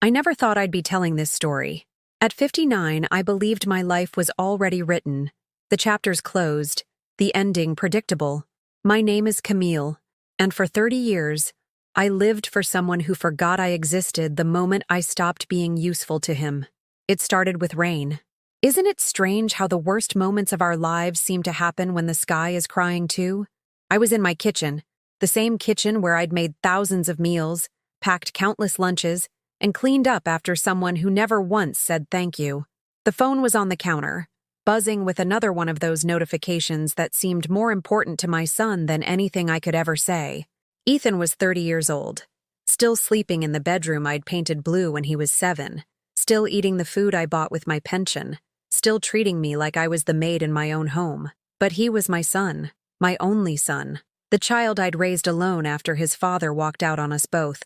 I never thought I'd be telling this story. At 59, I believed my life was already written, the chapters closed, the ending predictable. My name is Camille, and for 30 years, I lived for someone who forgot I existed the moment I stopped being useful to him. It started with rain. Isn't it strange how the worst moments of our lives seem to happen when the sky is crying too? I was in my kitchen, the same kitchen where I'd made thousands of meals, packed countless lunches, and cleaned up after someone who never once said thank you. The phone was on the counter, buzzing with another one of those notifications that seemed more important to my son than anything I could ever say. Ethan was 30 years old, still sleeping in the bedroom I'd painted blue when he was 7, still eating the food I bought with my pension, still treating me like I was the maid in my own home. But he was my son, my only son, the child I'd raised alone after his father walked out on us both,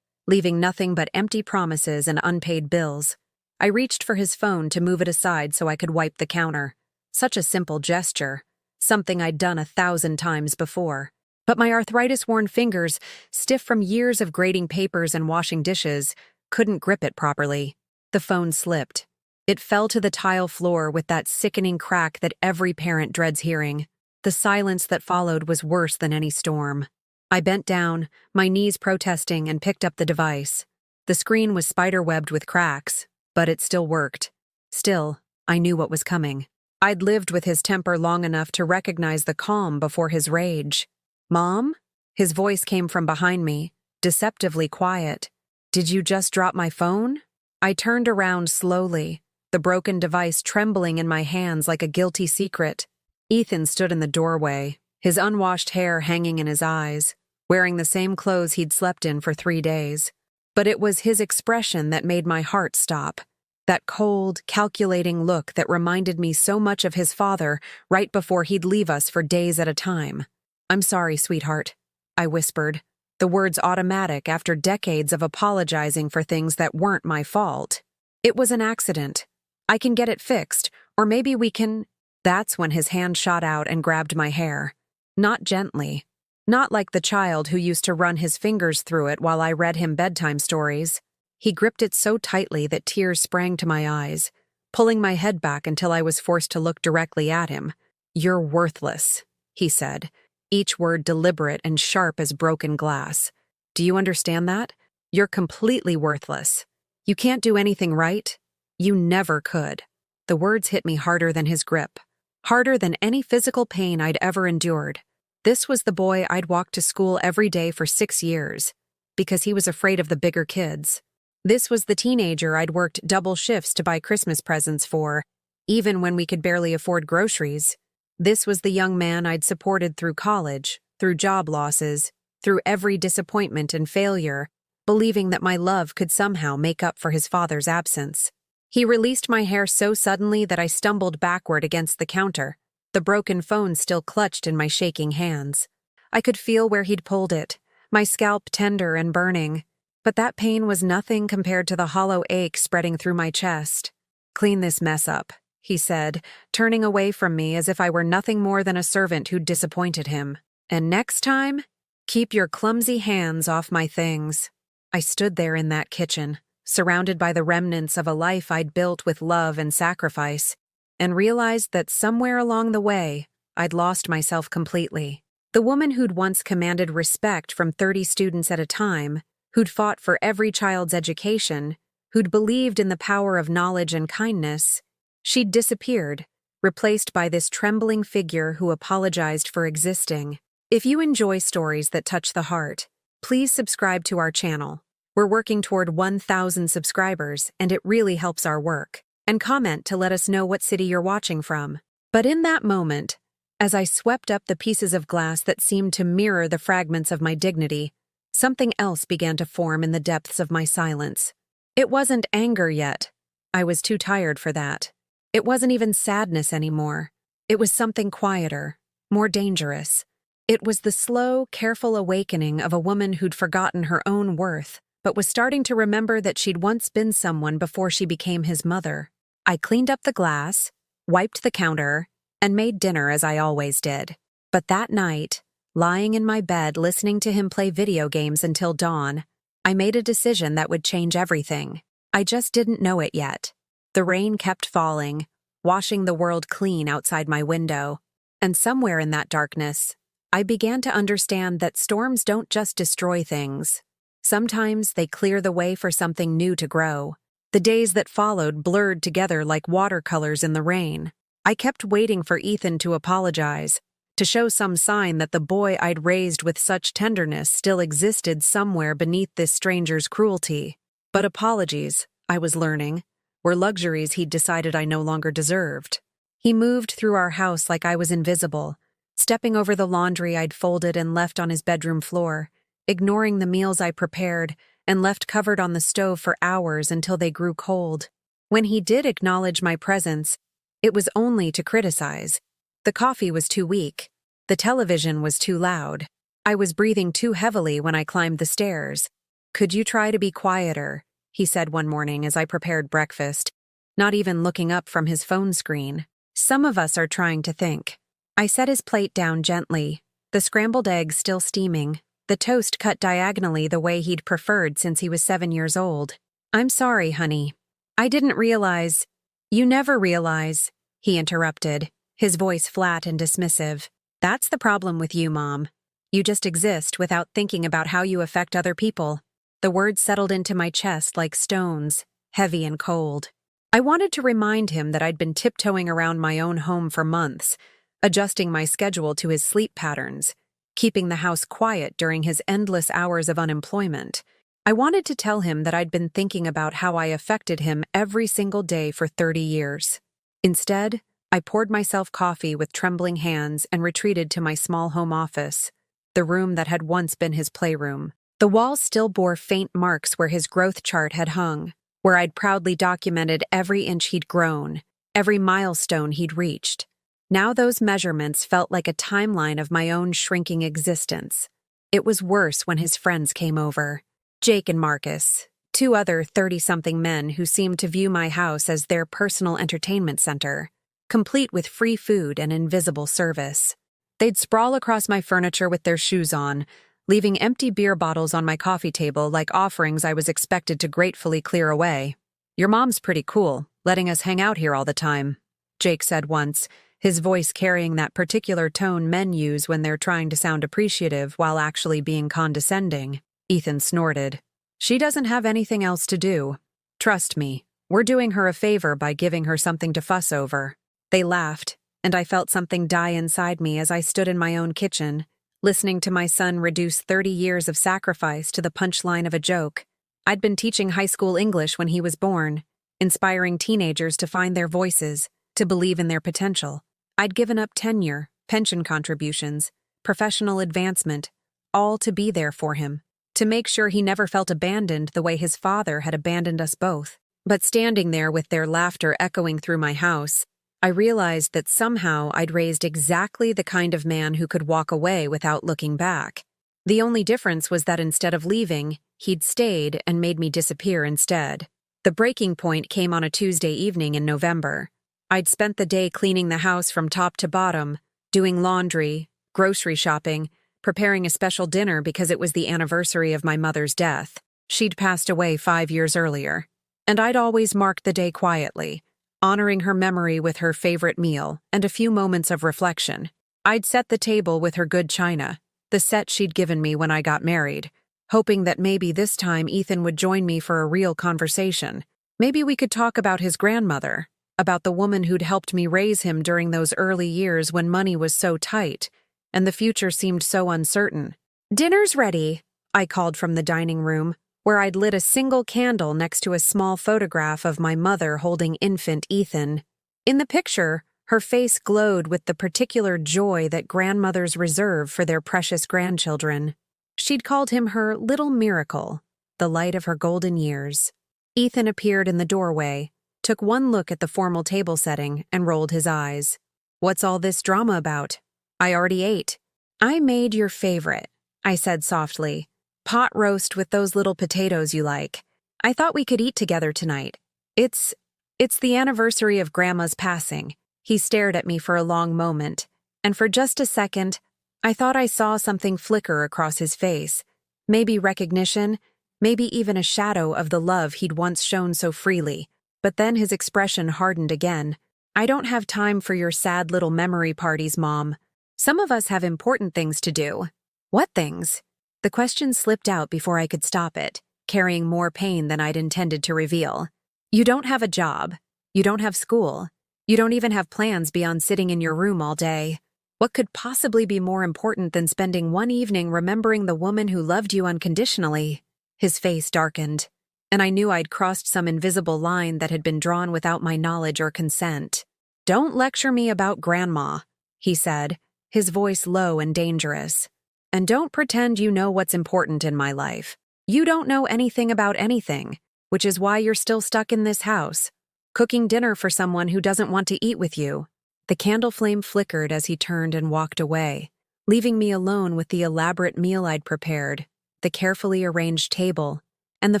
leaving nothing but empty promises and unpaid bills. I reached for his phone to move it aside so I could wipe the counter. Such a simple gesture, something I'd done 1,000 times before. But my arthritis-worn fingers, stiff from years of grading papers and washing dishes, couldn't grip it properly. The phone slipped. It fell to the tile floor with that sickening crack that every parent dreads hearing. The silence that followed was worse than any storm. I bent down, my knees protesting, and picked up the device. The screen was spider-webbed with cracks, but it still worked. Still, I knew what was coming. I'd lived with his temper long enough to recognize the calm before his rage. "Mom?" His voice came from behind me, deceptively quiet. "Did you just drop my phone?" I turned around slowly, the broken device trembling in my hands like a guilty secret. Ethan stood in the doorway, his unwashed hair hanging in his eyes, wearing the same clothes he'd slept in for 3 days. But it was his expression that made my heart stop. That cold, calculating look that reminded me so much of his father right before he'd leave us for days at a time. "I'm sorry, sweetheart," I whispered, the words automatic after decades of apologizing for things that weren't my fault. "It was an accident. I can get it fixed, or maybe we can—" That's when his hand shot out and grabbed my hair. Not gently. Not like the child who used to run his fingers through it while I read him bedtime stories. He gripped it so tightly that tears sprang to my eyes, pulling my head back until I was forced to look directly at him. "You're worthless," he said, each word deliberate and sharp as broken glass. "Do you understand that? You're completely worthless. You can't do anything right. You never could." The words hit me harder than his grip, harder than any physical pain I'd ever endured. This was the boy I'd walked to school every day for 6 years, because he was afraid of the bigger kids. This was the teenager I'd worked double shifts to buy Christmas presents for, even when we could barely afford groceries. This was the young man I'd supported through college, through job losses, through every disappointment and failure, believing that my love could somehow make up for his father's absence. He released my hair so suddenly that I stumbled backward against the counter, the broken phone still clutched in my shaking hands. I could feel where he'd pulled it, my scalp tender and burning, but that pain was nothing compared to the hollow ache spreading through my chest. "Clean this mess up," he said, turning away from me as if I were nothing more than a servant who'd disappointed him. "And next time, keep your clumsy hands off my things." I stood there in that kitchen, surrounded by the remnants of a life I'd built with love and sacrifice, and realized that somewhere along the way, I'd lost myself completely. The woman who'd once commanded respect from 30 students at a time, who'd fought for every child's education, who'd believed in the power of knowledge and kindness, she'd disappeared, replaced by this trembling figure who apologized for existing. If you enjoy stories that touch the heart, please subscribe to our channel. We're working toward 1,000 subscribers, and it really helps our work. And comment to let us know what city you're watching from. But in that moment, as I swept up the pieces of glass that seemed to mirror the fragments of my dignity, something else began to form in the depths of my silence. It wasn't anger yet. I was too tired for that. It wasn't even sadness anymore. It was something quieter, more dangerous. It was the slow, careful awakening of a woman who'd forgotten her own worth, but was starting to remember that she'd once been someone before she became his mother. I cleaned up the glass, wiped the counter, and made dinner as I always did. But that night, lying in my bed listening to him play video games until dawn, I made a decision that would change everything. I just didn't know it yet. The rain kept falling, washing the world clean outside my window. And somewhere in that darkness, I began to understand that storms don't just destroy things. Sometimes they clear the way for something new to grow. The days that followed blurred together like watercolors in the rain. I kept waiting for Ethan to apologize, to show some sign that the boy I'd raised with such tenderness still existed somewhere beneath this stranger's cruelty. But apologies, I was learning, were luxuries he'd decided I no longer deserved. He moved through our house like I was invisible, stepping over the laundry I'd folded and left on his bedroom floor, ignoring the meals I prepared and left covered on the stove for hours until they grew cold. When he did acknowledge my presence, it was only to criticize. The coffee was too weak. The television was too loud. I was breathing too heavily when I climbed the stairs. "Could you try to be quieter?" he said one morning as I prepared breakfast, not even looking up from his phone screen. "Some of us are trying to think." I set his plate down gently, the scrambled eggs still steaming, the toast cut diagonally the way he'd preferred since he was 7 years old. "I'm sorry, honey. I didn't realize—" "You never realize," he interrupted, his voice flat and dismissive. "That's the problem with you, Mom. You just exist without thinking about how you affect other people." The words settled into my chest like stones, heavy and cold. I wanted to remind him that I'd been tiptoeing around my own home for months, adjusting my schedule to his sleep patterns, keeping the house quiet during his endless hours of unemployment. I wanted to tell him that I'd been thinking about how I affected him every single day for 30 years. Instead, I poured myself coffee with trembling hands and retreated to my small home office, the room that had once been his playroom. The walls still bore faint marks where his growth chart had hung, where I'd proudly documented every inch he'd grown, every milestone he'd reached. Now those measurements felt like a timeline of my own shrinking existence. It was worse when his friends came over. Jake and Marcus, two other 30-something men who seemed to view my house as their personal entertainment center, complete with free food and invisible service. They'd sprawl across my furniture with their shoes on, leaving empty beer bottles on my coffee table like offerings I was expected to gratefully clear away. "Your mom's pretty cool, letting us hang out here all the time," Jake said once, his voice carrying that particular tone men use when they're trying to sound appreciative while actually being condescending. Ethan snorted. "She doesn't have anything else to do. Trust me, we're doing her a favor by giving her something to fuss over." They laughed, and I felt something die inside me as I stood in my own kitchen, listening to my son reduce 30 years of sacrifice to the punchline of a joke. I'd been teaching high school English when he was born, inspiring teenagers to find their voices, to believe in their potential. I'd given up tenure, pension contributions, professional advancement, all to be there for him, to make sure he never felt abandoned the way his father had abandoned us both. But standing there with their laughter echoing through my house, I realized that somehow I'd raised exactly the kind of man who could walk away without looking back. The only difference was that instead of leaving, he'd stayed and made me disappear instead. The breaking point came on a Tuesday evening in November. I'd spent the day cleaning the house from top to bottom, doing laundry, grocery shopping, preparing a special dinner because it was the anniversary of my mother's death. She'd passed away 5 years earlier. And I'd always marked the day quietly, honoring her memory with her favorite meal and a few moments of reflection. I'd set the table with her good china, the set she'd given me when I got married, hoping that maybe this time Ethan would join me for a real conversation. Maybe we could talk about his grandmother, about the woman who'd helped me raise him during those early years when money was so tight and the future seemed so uncertain. "Dinner's ready," I called from the dining room, where I'd lit a single candle next to a small photograph of my mother holding infant Ethan. In the picture, her face glowed with the particular joy that grandmothers reserve for their precious grandchildren. She'd called him her little miracle, the light of her golden years. Ethan appeared in the doorway, took one look at the formal table setting, and rolled his eyes. "What's all this drama about? I already ate." "I made your favorite," I said softly. "Pot roast with those little potatoes you like. I thought we could eat together tonight. It's the anniversary of Grandma's passing." He stared at me for a long moment, and for just a second, I thought I saw something flicker across his face. Maybe recognition, maybe even a shadow of the love he'd once shown so freely. But then his expression hardened again. "I don't have time for your sad little memory parties, Mom. Some of us have important things to do." "What things?" The question slipped out before I could stop it, carrying more pain than I'd intended to reveal. "You don't have a job. You don't have school. You don't even have plans beyond sitting in your room all day. What could possibly be more important than spending one evening remembering the woman who loved you unconditionally?" His face darkened, and I knew I'd crossed some invisible line that had been drawn without my knowledge or consent. "Don't lecture me about Grandma," he said, his voice low and dangerous. "And don't pretend you know what's important in my life. You don't know anything about anything, which is why you're still stuck in this house, cooking dinner for someone who doesn't want to eat with you." The candle flame flickered as he turned and walked away, leaving me alone with the elaborate meal I'd prepared, the carefully arranged table, and the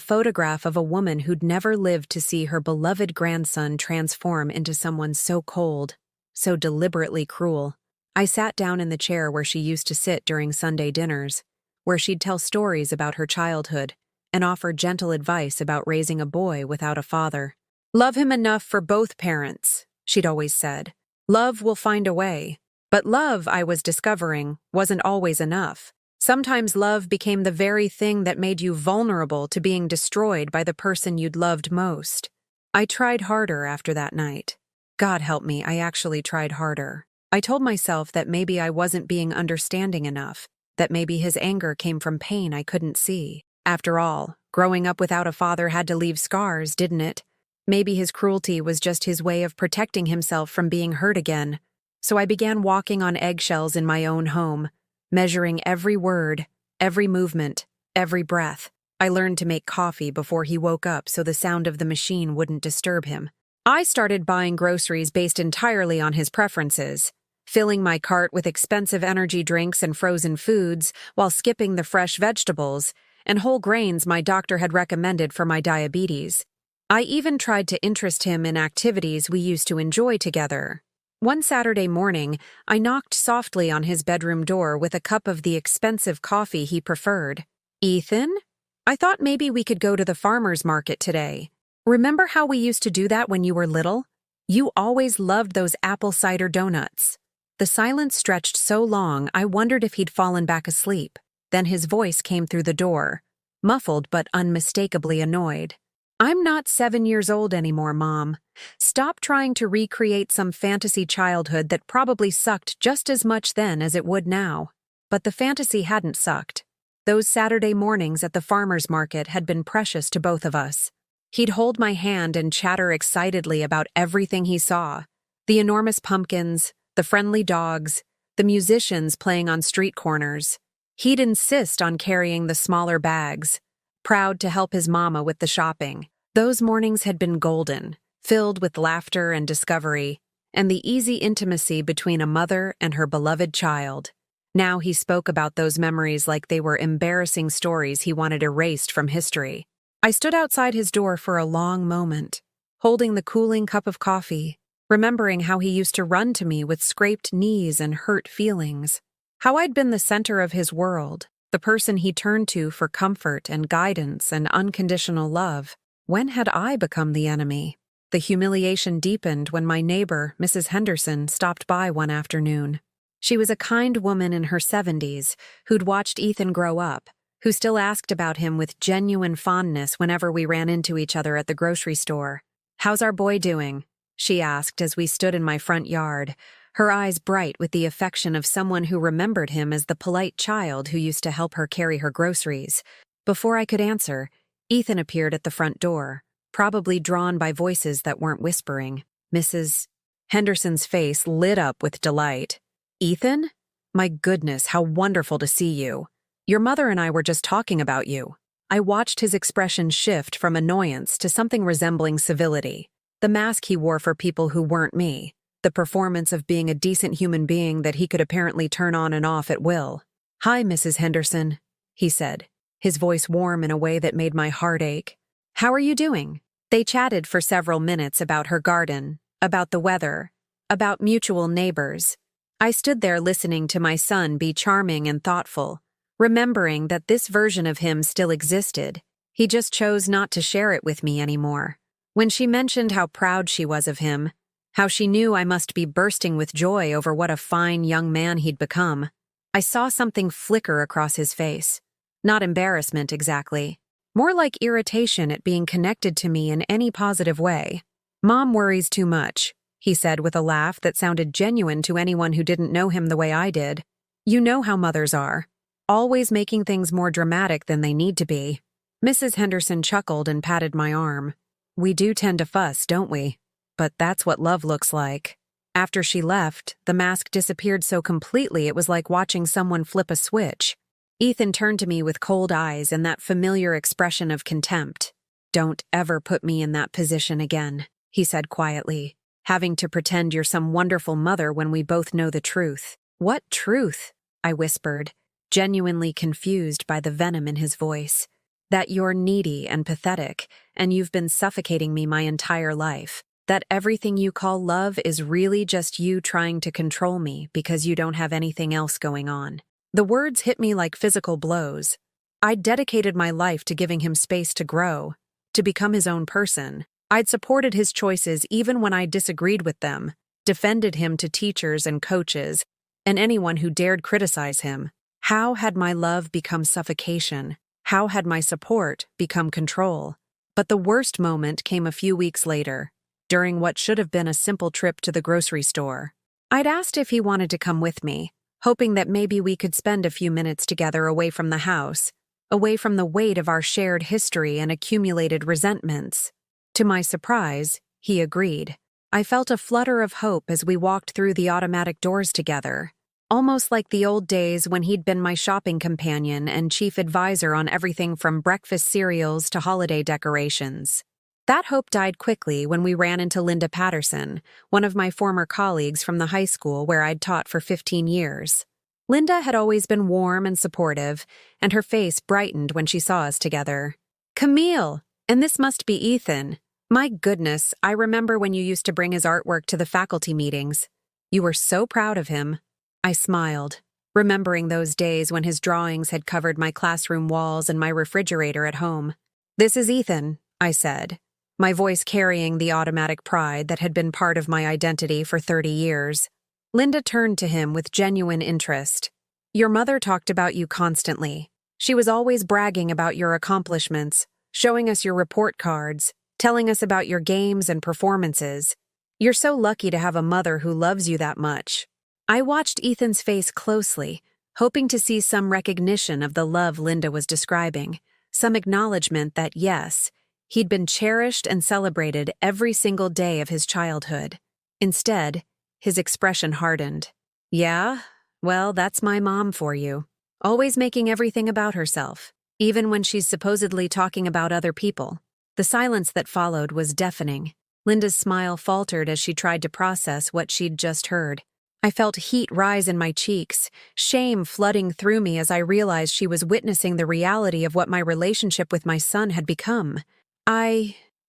photograph of a woman who'd never lived to see her beloved grandson transform into someone so cold, so deliberately cruel. I sat down in the chair where she used to sit during Sunday dinners, where she'd tell stories about her childhood and offer gentle advice about raising a boy without a father. "Love him enough for both parents," she'd always said. "Love will find a way." But love, I was discovering, wasn't always enough. Sometimes love became the very thing that made you vulnerable to being destroyed by the person you'd loved most. I tried harder after that night. God help me, I actually tried harder. I told myself that maybe I wasn't being understanding enough, that maybe his anger came from pain I couldn't see. After all, growing up without a father had to leave scars, didn't it? Maybe his cruelty was just his way of protecting himself from being hurt again. So I began walking on eggshells in my own home, measuring every word, every movement, every breath. I learned to make coffee before he woke up so the sound of the machine wouldn't disturb him. I started buying groceries based entirely on his preferences, filling my cart with expensive energy drinks and frozen foods while skipping the fresh vegetables and whole grains my doctor had recommended for my diabetes. I even tried to interest him in activities we used to enjoy together. One Saturday morning, I knocked softly on his bedroom door with a cup of the expensive coffee he preferred. "Ethan? I thought maybe we could go to the farmer's market today. Remember how we used to do that when you were little? You always loved those apple cider donuts." The silence stretched so long I wondered if he'd fallen back asleep. Then his voice came through the door, muffled but unmistakably annoyed. "I'm not 7 years old anymore, Mom. Stop trying to recreate some fantasy childhood that probably sucked just as much then as it would now." But the fantasy hadn't sucked. Those Saturday mornings at the farmer's market had been precious to both of us. He'd hold my hand and chatter excitedly about everything he saw. The enormous pumpkins, the friendly dogs, the musicians playing on street corners. He'd insist on carrying the smaller bags, proud to help his mama with the shopping. Those mornings had been golden, filled with laughter and discovery, and the easy intimacy between a mother and her beloved child. Now he spoke about those memories like they were embarrassing stories he wanted erased from history. I stood outside his door for a long moment, holding the cooling cup of coffee, remembering how he used to run to me with scraped knees and hurt feelings. How I'd been the center of his world, the person he turned to for comfort and guidance and unconditional love. When had I become the enemy? The humiliation deepened when my neighbor, Mrs. Henderson, stopped by one afternoon. She was a kind woman in her 70s who'd watched Ethan grow up, who still asked about him with genuine fondness whenever we ran into each other at the grocery store. "How's our boy doing?" she asked as we stood in my front yard, her eyes bright with the affection of someone who remembered him as the polite child who used to help her carry her groceries. Before I could answer, Ethan appeared at the front door, probably drawn by voices that weren't whispering. Mrs. Henderson's face lit up with delight. "Ethan? My goodness, how wonderful to see you. Your mother and I were just talking about you." I watched his expression shift from annoyance to something resembling civility. The mask he wore for people who weren't me. The performance of being a decent human being that he could apparently turn on and off at will. "Hi, Mrs. Henderson," he said, his voice warm in a way that made my heart ache. "How are you doing?" They chatted for several minutes about her garden, about the weather, about mutual neighbors. I stood there listening to my son be charming and thoughtful, remembering that this version of him still existed, He just chose not to share it with me anymore. When she mentioned how proud she was of him, how she knew I must be bursting with joy over what a fine young man he'd become, I saw something flicker across his face. Not embarrassment exactly. More like irritation at being connected to me in any positive way. "Mom worries too much," he said with a laugh that sounded genuine to anyone who didn't know him the way I did. "You know how mothers are. Always making things more dramatic than they need to be." Mrs. Henderson chuckled and patted my arm. "We do tend to fuss, don't we? But that's what love looks like." After she left, the mask disappeared so completely it was like watching someone flip a switch. Ethan turned to me with cold eyes and that familiar expression of contempt. "Don't ever put me in that position again," he said quietly. "Having to pretend you're some wonderful mother when we both know the truth." "What truth?" I whispered, genuinely confused by the venom in his voice. "That you're needy and pathetic, and you've been suffocating me my entire life. That everything you call love is really just you trying to control me because you don't have anything else going on." The words hit me like physical blows. I'd dedicated my life to giving him space to grow, to become his own person. I'd supported his choices even when I disagreed with them, defended him to teachers and coaches, and anyone who dared criticize him. How had my love become suffocation? How had my support become control? But the worst moment came a few weeks later, during what should have been a simple trip to the grocery store. I'd asked if he wanted to come with me, hoping that maybe we could spend a few minutes together away from the house, away from the weight of our shared history and accumulated resentments. To my surprise, he agreed. I felt a flutter of hope as we walked through the automatic doors together, almost like the old days when he'd been my shopping companion and chief advisor on everything from breakfast cereals to holiday decorations. That hope died quickly when we ran into Linda Patterson, one of my former colleagues from the high school where I'd taught for 15 years. Linda had always been warm and supportive, and her face brightened when she saw us together. "Camille! And this must be Ethan. My goodness, I remember when you used to bring his artwork to the faculty meetings. You were so proud of him." I smiled, remembering those days when his drawings had covered my classroom walls and my refrigerator at home. "This is Ethan," I said, my voice carrying the automatic pride that had been part of my identity for 30 years. Linda turned to him with genuine interest. "Your mother talked about you constantly. She was always bragging about your accomplishments, showing us your report cards, telling us about your games and performances. You're so lucky to have a mother who loves you that much." I watched Ethan's face closely, hoping to see some recognition of the love Linda was describing, some acknowledgement that, yes, he'd been cherished and celebrated every single day of his childhood. Instead, his expression hardened. "Yeah, well, that's my mom for you. Always making everything about herself, even when she's supposedly talking about other people." The silence that followed was deafening. Linda's smile faltered as she tried to process what she'd just heard. I felt heat rise in my cheeks, shame flooding through me as I realized she was witnessing the reality of what my relationship with my son had become.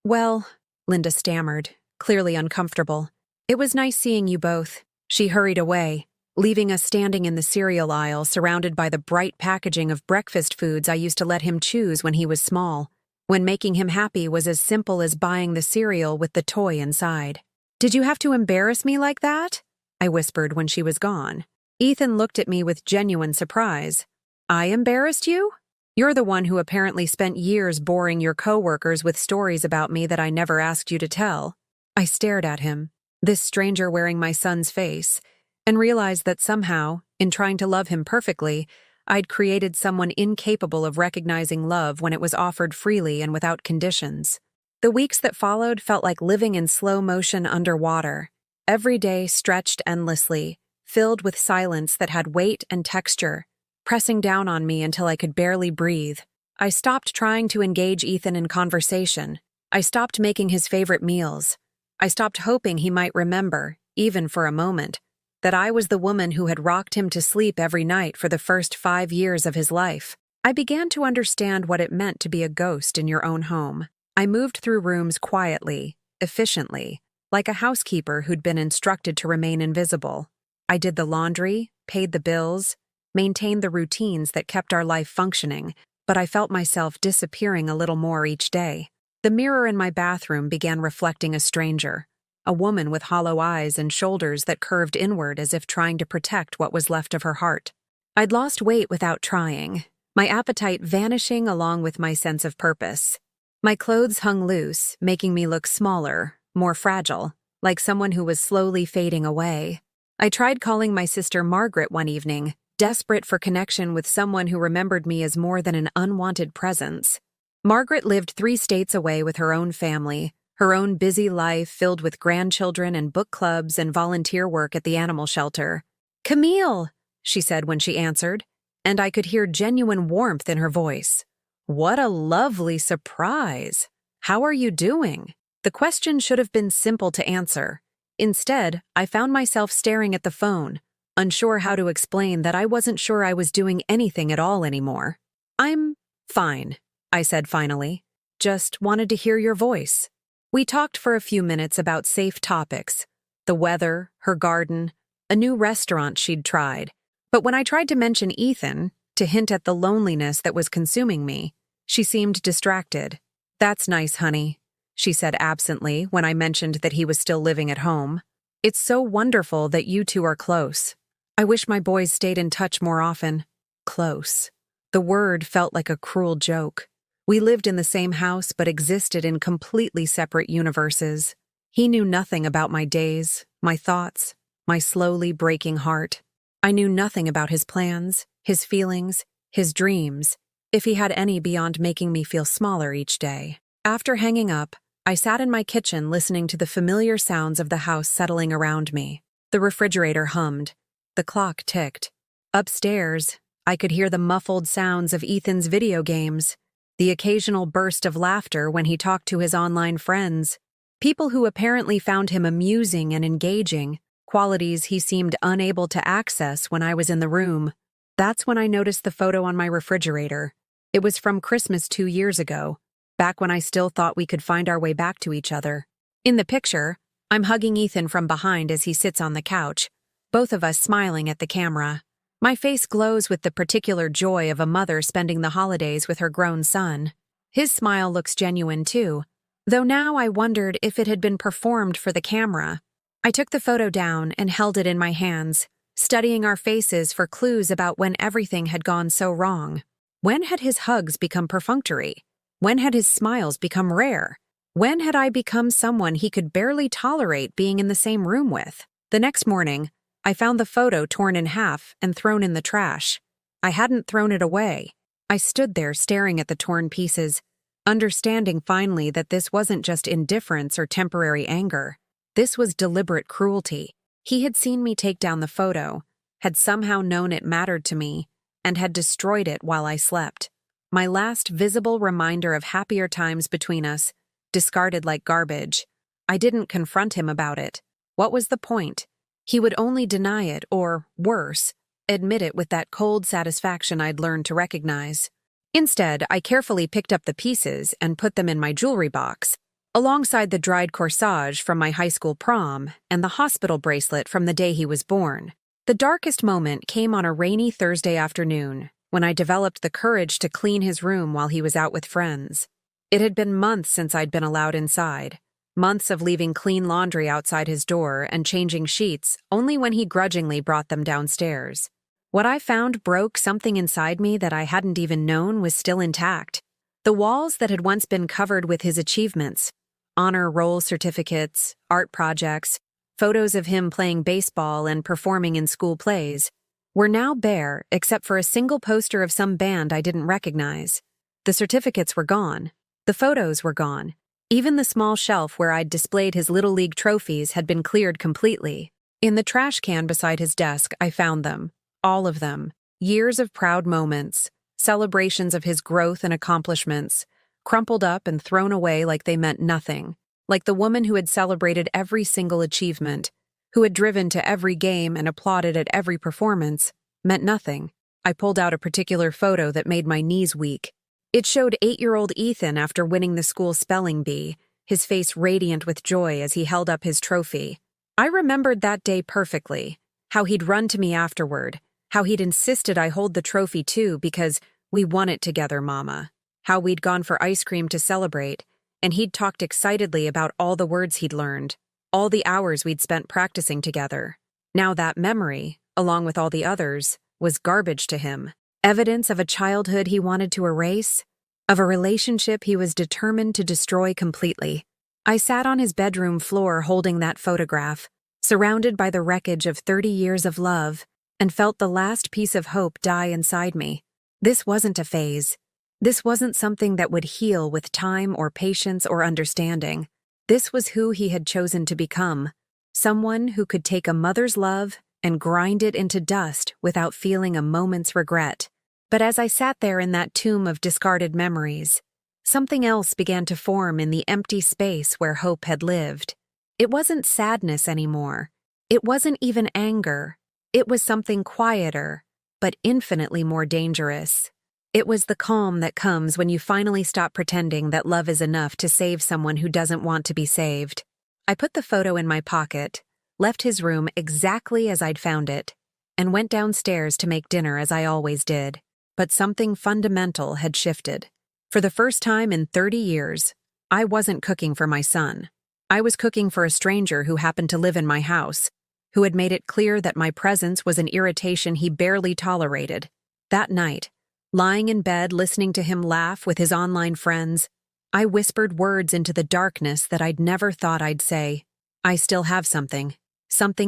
Well, Linda stammered, clearly uncomfortable. "It was nice seeing you both." She hurried away, leaving us standing in the cereal aisle surrounded by the bright packaging of breakfast foods I used to let him choose when he was small, when making him happy was as simple as buying the cereal with the toy inside. "Did you have to embarrass me like that?" I whispered when she was gone. Ethan looked at me with genuine surprise. "I embarrassed you? You're the one who apparently spent years boring your coworkers with stories about me that I never asked you to tell." I stared at him, this stranger wearing my son's face, and realized that somehow, in trying to love him perfectly, I'd created someone incapable of recognizing love when it was offered freely and without conditions. The weeks that followed felt like living in slow motion underwater. Every day stretched endlessly, filled with silence that had weight and texture, pressing down on me until I could barely breathe. I stopped trying to engage Ethan in conversation. I stopped making his favorite meals. I stopped hoping he might remember, even for a moment, that I was the woman who had rocked him to sleep every night for the first 5 years of his life. I began to understand what it meant to be a ghost in your own home. I moved through rooms quietly, efficiently, like a housekeeper who'd been instructed to remain invisible. I did the laundry, paid the bills, maintained the routines that kept our life functioning, but I felt myself disappearing a little more each day. The mirror in my bathroom began reflecting a stranger, a woman with hollow eyes and shoulders that curved inward as if trying to protect what was left of her heart. I'd lost weight without trying, my appetite vanishing along with my sense of purpose. My clothes hung loose, making me look smaller, more fragile, like someone who was slowly fading away. I tried calling my sister Margaret one evening, desperate for connection with someone who remembered me as more than an unwanted presence. Margaret lived 3 states away with her own family, her own busy life filled with grandchildren and book clubs and volunteer work at the animal shelter. "Camille," she said when she answered, and I could hear genuine warmth in her voice. "What a lovely surprise! How are you doing?" The question should have been simple to answer. Instead, I found myself staring at the phone, unsure how to explain that I wasn't sure I was doing anything at all anymore. "I'm fine," I said finally. "Just wanted to hear your voice." We talked for a few minutes about safe topics, the weather, her garden, a new restaurant she'd tried. But when I tried to mention Ethan, to hint at the loneliness that was consuming me, she seemed distracted. "That's nice, honey," she said absently when I mentioned that he was still living at home. "It's so wonderful that you two are close. I wish my boys stayed in touch more often." Close. The word felt like a cruel joke. We lived in the same house but existed in completely separate universes. He knew nothing about my days, my thoughts, my slowly breaking heart. I knew nothing about his plans, his feelings, his dreams, if he had any beyond making me feel smaller each day. After hanging up, I sat in my kitchen listening to the familiar sounds of the house settling around me. The refrigerator hummed. The clock ticked. Upstairs, I could hear the muffled sounds of Ethan's video games, the occasional burst of laughter when he talked to his online friends, people who apparently found him amusing and engaging, qualities he seemed unable to access when I was in the room. That's when I noticed the photo on my refrigerator. It was from Christmas 2 years ago, back when I still thought we could find our way back to each other. In the picture, I'm hugging Ethan from behind as he sits on the couch, both of us smiling at the camera. My face glows with the particular joy of a mother spending the holidays with her grown son. His smile looks genuine too, though now I wondered if it had been performed for the camera. I took the photo down and held it in my hands, studying our faces for clues about when everything had gone so wrong. When had his hugs become perfunctory? When had his smiles become rare? When had I become someone he could barely tolerate being in the same room with? The next morning, I found the photo torn in half and thrown in the trash. I hadn't thrown it away. I stood there staring at the torn pieces, understanding finally that this wasn't just indifference or temporary anger. This was deliberate cruelty. He had seen me take down the photo, had somehow known it mattered to me, and had destroyed it while I slept. My last visible reminder of happier times between us, discarded like garbage. I didn't confront him about it. What was the point? He would only deny it or, worse, admit it with that cold satisfaction I'd learned to recognize. Instead, I carefully picked up the pieces and put them in my jewelry box, alongside the dried corsage from my high school prom and the hospital bracelet from the day he was born. The darkest moment came on a rainy Thursday afternoon, when I developed the courage to clean his room while he was out with friends. It had been months since I'd been allowed inside. Months of leaving clean laundry outside his door and changing sheets only when he grudgingly brought them downstairs. What I found broke something inside me that I hadn't even known was still intact. The walls that had once been covered with his achievements, honor roll certificates, art projects, photos of him playing baseball and performing in school plays, were now bare except for a single poster of some band I didn't recognize. The certificates were gone. The photos were gone. Even the small shelf where I'd displayed his Little League trophies had been cleared completely. In the trash can beside his desk, I found them. All of them. Years of proud moments, celebrations of his growth and accomplishments, crumpled up and thrown away like they meant nothing. Like the woman who had celebrated every single achievement, who had driven to every game and applauded at every performance, meant nothing. I pulled out a particular photo that made my knees weak. It showed 8-year-old Ethan after winning the school spelling bee, his face radiant with joy as he held up his trophy. I remembered that day perfectly, how he'd run to me afterward, how he'd insisted I hold the trophy too because, We won it together, Mama. How we'd gone for ice cream to celebrate, and he'd talked excitedly about all the words he'd learned, all the hours we'd spent practicing together. Now that memory, along with all the others, was garbage to him. Evidence of a childhood he wanted to erase, of a relationship he was determined to destroy completely. I sat on his bedroom floor holding that photograph, surrounded by the wreckage of 30 years of love, and felt the last piece of hope die inside me. This wasn't a phase. This wasn't something that would heal with time or patience or understanding. This was who he had chosen to become, someone who could take a mother's love and grind it into dust without feeling a moment's regret. But as I sat there in that tomb of discarded memories, something else began to form in the empty space where hope had lived. It wasn't sadness anymore. It wasn't even anger. It was something quieter, but infinitely more dangerous. It was the calm that comes when you finally stop pretending that love is enough to save someone who doesn't want to be saved. I put the photo in my pocket, left his room exactly as I'd found it, and went downstairs to make dinner as I always did. But something fundamental had shifted. For the first time in 30 years, I wasn't cooking for my son. I was cooking for a stranger who happened to live in my house, who had made it clear that my presence was an irritation he barely tolerated. That night, lying in bed listening to him laugh with his online friends, I whispered words into the darkness that I'd never thought I'd say. I still have something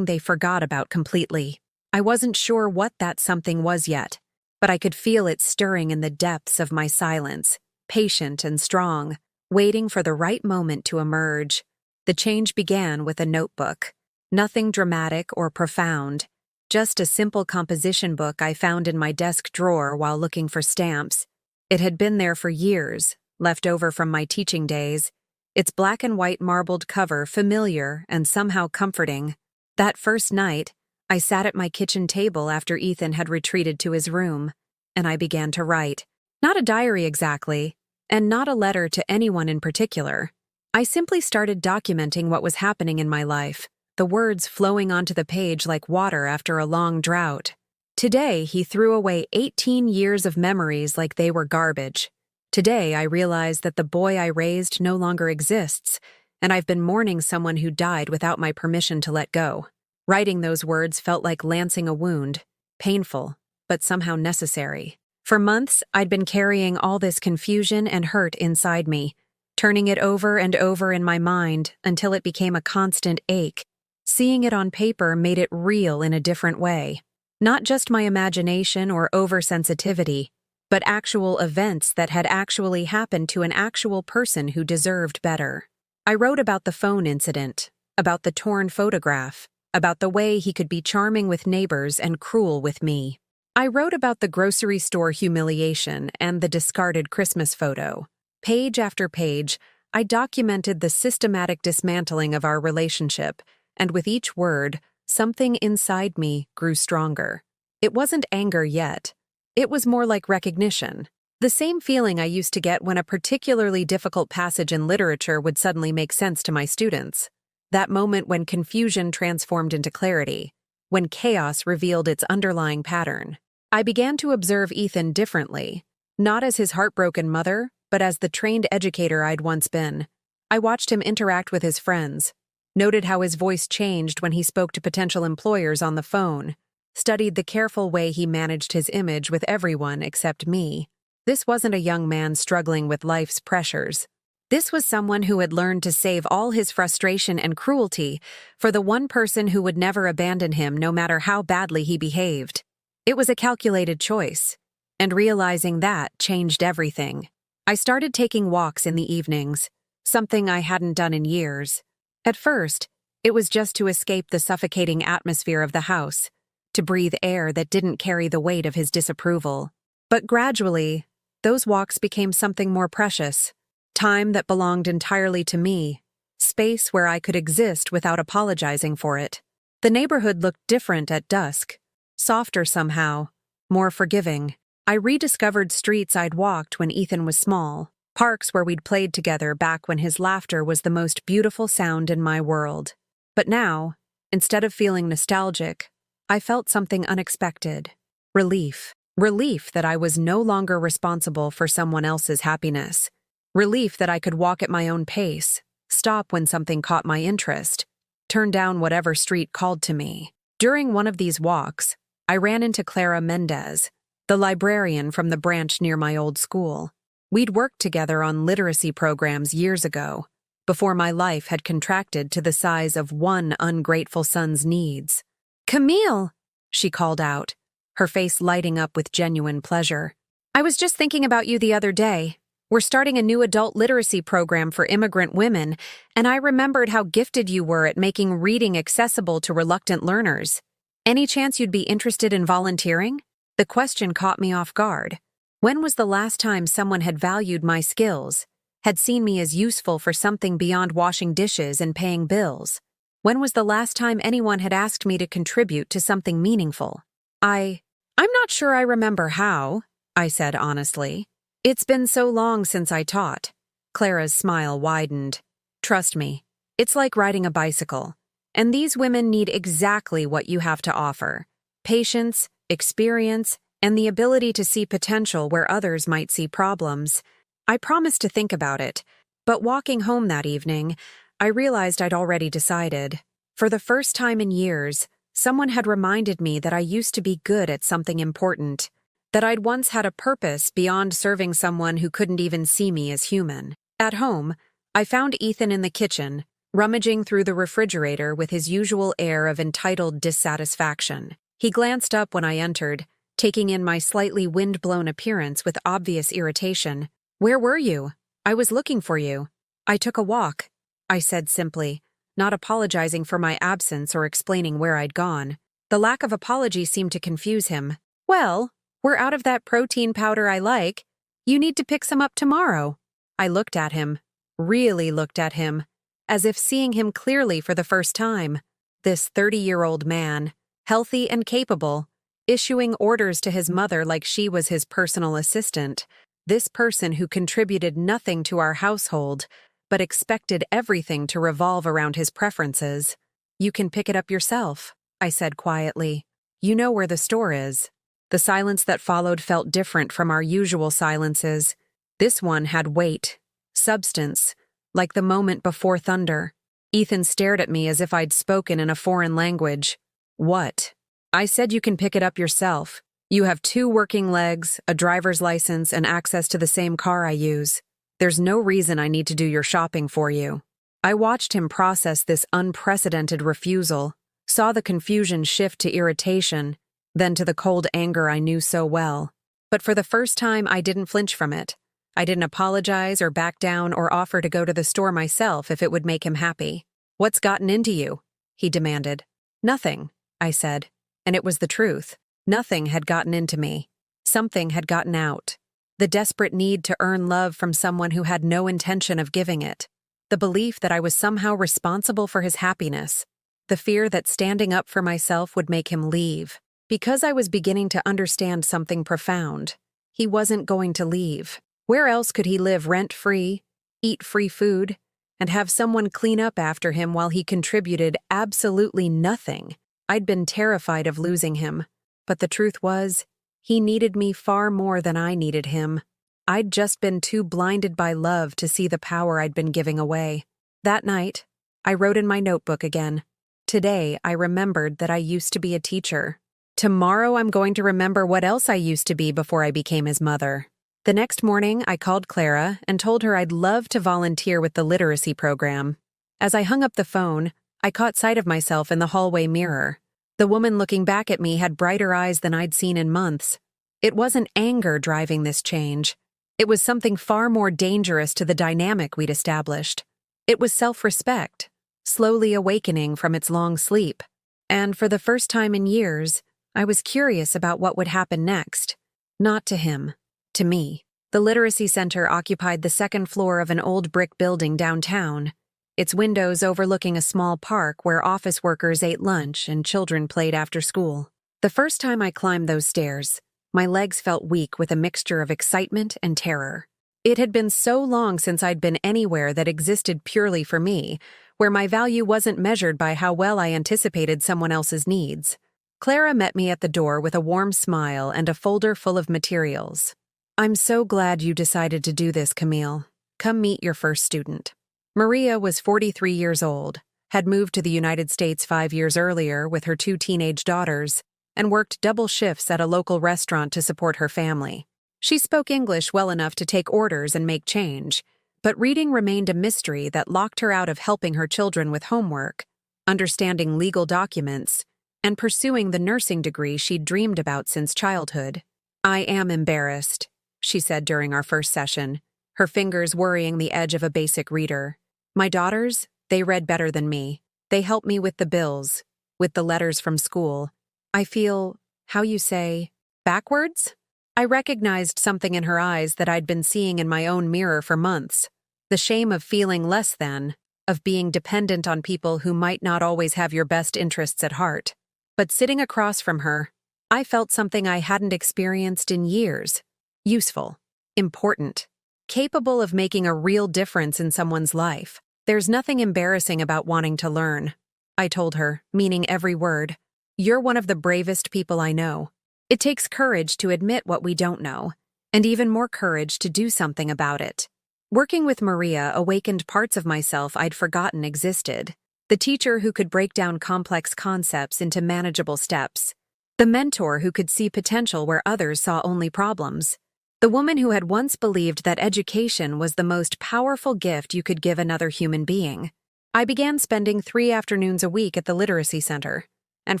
they forgot about completely. I wasn't sure what that something was yet, but I could feel it stirring in the depths of my silence, patient and strong, waiting for the right moment to emerge. The change began with a notebook. Nothing dramatic or profound, just a simple composition book I found in my desk drawer while looking for stamps. It had been there for years, left over from my teaching days, its black and white marbled cover familiar and somehow comforting. That first night, I sat at my kitchen table after Ethan had retreated to his room, and I began to write. Not a diary exactly, and not a letter to anyone in particular. I simply started documenting what was happening in my life, the words flowing onto the page like water after a long drought. Today, he threw away 18 years of memories like they were garbage. Today, I realized that the boy I raised no longer exists, and I've been mourning someone who died without my permission to let go. Writing those words felt like lancing a wound, painful, but somehow necessary. For months, I'd been carrying all this confusion and hurt inside me, turning it over and over in my mind until it became a constant ache. Seeing it on paper made it real in a different way. Not just my imagination or oversensitivity, but actual events that had actually happened to an actual person who deserved better. I wrote about the phone incident, about the torn photograph, about the way he could be charming with neighbors and cruel with me. I wrote about the grocery store humiliation and the discarded Christmas photo. Page after page, I documented the systematic dismantling of our relationship, and with each word, something inside me grew stronger. It wasn't anger yet. It was more like recognition. The same feeling I used to get when a particularly difficult passage in literature would suddenly make sense to my students. That moment when confusion transformed into clarity, when chaos revealed its underlying pattern. I began to observe Ethan differently, not as his heartbroken mother, but as the trained educator I'd once been. I watched him interact with his friends, noted how his voice changed when he spoke to potential employers on the phone, studied the careful way he managed his image with everyone except me. This wasn't a young man struggling with life's pressures. This was someone who had learned to save all his frustration and cruelty for the one person who would never abandon him no matter how badly he behaved. It was a calculated choice, and realizing that changed everything. I started taking walks in the evenings, something I hadn't done in years. At first, it was just to escape the suffocating atmosphere of the house, to breathe air that didn't carry the weight of his disapproval. But gradually, those walks became something more precious, time that belonged entirely to me, space where I could exist without apologizing for it. The neighborhood looked different at dusk, softer somehow, more forgiving. I rediscovered streets I'd walked when Ethan was small, parks where we'd played together back when his laughter was the most beautiful sound in my world. But now, instead of feeling nostalgic, I felt something unexpected. Relief. Relief that I was no longer responsible for someone else's happiness. Relief that I could walk at my own pace, stop when something caught my interest, turn down whatever street called to me. During one of these walks, I ran into Clara Mendez, the librarian from the branch near my old school. We'd worked together on literacy programs years ago, before my life had contracted to the size of one ungrateful son's needs. "Camille!" she called out, her face lighting up with genuine pleasure. "I was just thinking about you the other day. We're starting a new adult literacy program for immigrant women, and I remembered how gifted you were at making reading accessible to reluctant learners. Any chance you'd be interested in volunteering?" The question caught me off guard. When was the last time someone had valued my skills, had seen me as useful for something beyond washing dishes and paying bills? When was the last time anyone had asked me to contribute to something meaningful? I'm not sure I remember how," I said honestly. "It's been so long since I taught." Clara's smile widened. "Trust me, it's like riding a bicycle. And these women need exactly what you have to offer: patience, experience, and the ability to see potential where others might see problems." I promised to think about it, but walking home that evening, I realized I'd already decided. For the first time in years, someone had reminded me that I used to be good at something important, that I'd once had a purpose beyond serving someone who couldn't even see me as human. At home, I found Ethan in the kitchen, rummaging through the refrigerator with his usual air of entitled dissatisfaction. He glanced up when I entered, taking in my slightly wind-blown appearance with obvious irritation. "Where were you? I was looking for you." "I took a walk," I said simply, not apologizing for my absence or explaining where I'd gone. The lack of apology seemed to confuse him. "Well, we're out of that protein powder I like. You need to pick some up tomorrow." I looked at him, really looked at him, as if seeing him clearly for the first time. This 30-year-old man, healthy and capable, issuing orders to his mother like she was his personal assistant. This person who contributed nothing to our household, but expected everything to revolve around his preferences. "You can pick it up yourself," I said quietly. "You know where the store is." The silence that followed felt different from our usual silences. This one had weight, substance, like the moment before thunder. Ethan stared at me as if I'd spoken in a foreign language. "What?" "I said you can pick it up yourself. You have 2 working legs, a driver's license, and access to the same car I use. There's no reason I need to do your shopping for you." I watched him process this unprecedented refusal, saw the confusion shift to irritation, then to the cold anger I knew so well. But for the first time, I didn't flinch from it. I didn't apologize or back down or offer to go to the store myself if it would make him happy. "What's gotten into you?" he demanded. "Nothing," I said, and it was the truth. Nothing had gotten into me. Something had gotten out. The desperate need to earn love from someone who had no intention of giving it. The belief that I was somehow responsible for his happiness. The fear that standing up for myself would make him leave. Because I was beginning to understand something profound. He wasn't going to leave. Where else could he live rent-free, eat free food, and have someone clean up after him while he contributed absolutely nothing? I'd been terrified of losing him. But the truth was, he needed me far more than I needed him. I'd just been too blinded by love to see the power I'd been giving away. That night, I wrote in my notebook again. Today, I remembered that I used to be a teacher. Tomorrow, I'm going to remember what else I used to be before I became his mother. The next morning, I called Clara and told her I'd love to volunteer with the literacy program. As I hung up the phone, I caught sight of myself in the hallway mirror. The woman looking back at me had brighter eyes than I'd seen in months. It wasn't anger driving this change. It was something far more dangerous to the dynamic we'd established. It was self-respect, slowly awakening from its long sleep. And for the first time in years, I was curious about what would happen next. Not to him, to me. The literacy center occupied the second floor of an old brick building downtown, its windows overlooking a small park where office workers ate lunch and children played after school. The first time I climbed those stairs, my legs felt weak with a mixture of excitement and terror. It had been so long since I'd been anywhere that existed purely for me, where my value wasn't measured by how well I anticipated someone else's needs. Clara met me at the door with a warm smile and a folder full of materials. "I'm so glad you decided to do this, Camille. Come meet your first student." Maria was 43 years old, had moved to the United States 5 years earlier with her 2 teenage daughters, and worked double shifts at a local restaurant to support her family. She spoke English well enough to take orders and make change, but reading remained a mystery that locked her out of helping her children with homework, understanding legal documents, and pursuing the nursing degree she'd dreamed about since childhood. "I am embarrassed," she said during our first session, her fingers worrying the edge of a basic reader. "My daughters, they read better than me. They help me with the bills, with the letters from school. I feel, how you say, backwards?" I recognized something in her eyes that I'd been seeing in my own mirror for months. The shame of feeling less than, of being dependent on people who might not always have your best interests at heart. But sitting across from her, I felt something I hadn't experienced in years. Useful, important, capable of making a real difference in someone's life. "There's nothing embarrassing about wanting to learn," I told her, meaning every word. "You're one of the bravest people I know. It takes courage to admit what we don't know, and even more courage to do something about it." Working with Maria awakened parts of myself I'd forgotten existed. The teacher who could break down complex concepts into manageable steps. The mentor who could see potential where others saw only problems. The woman who had once believed that education was the most powerful gift you could give another human being. I began spending 3 afternoons a week at the literacy center, and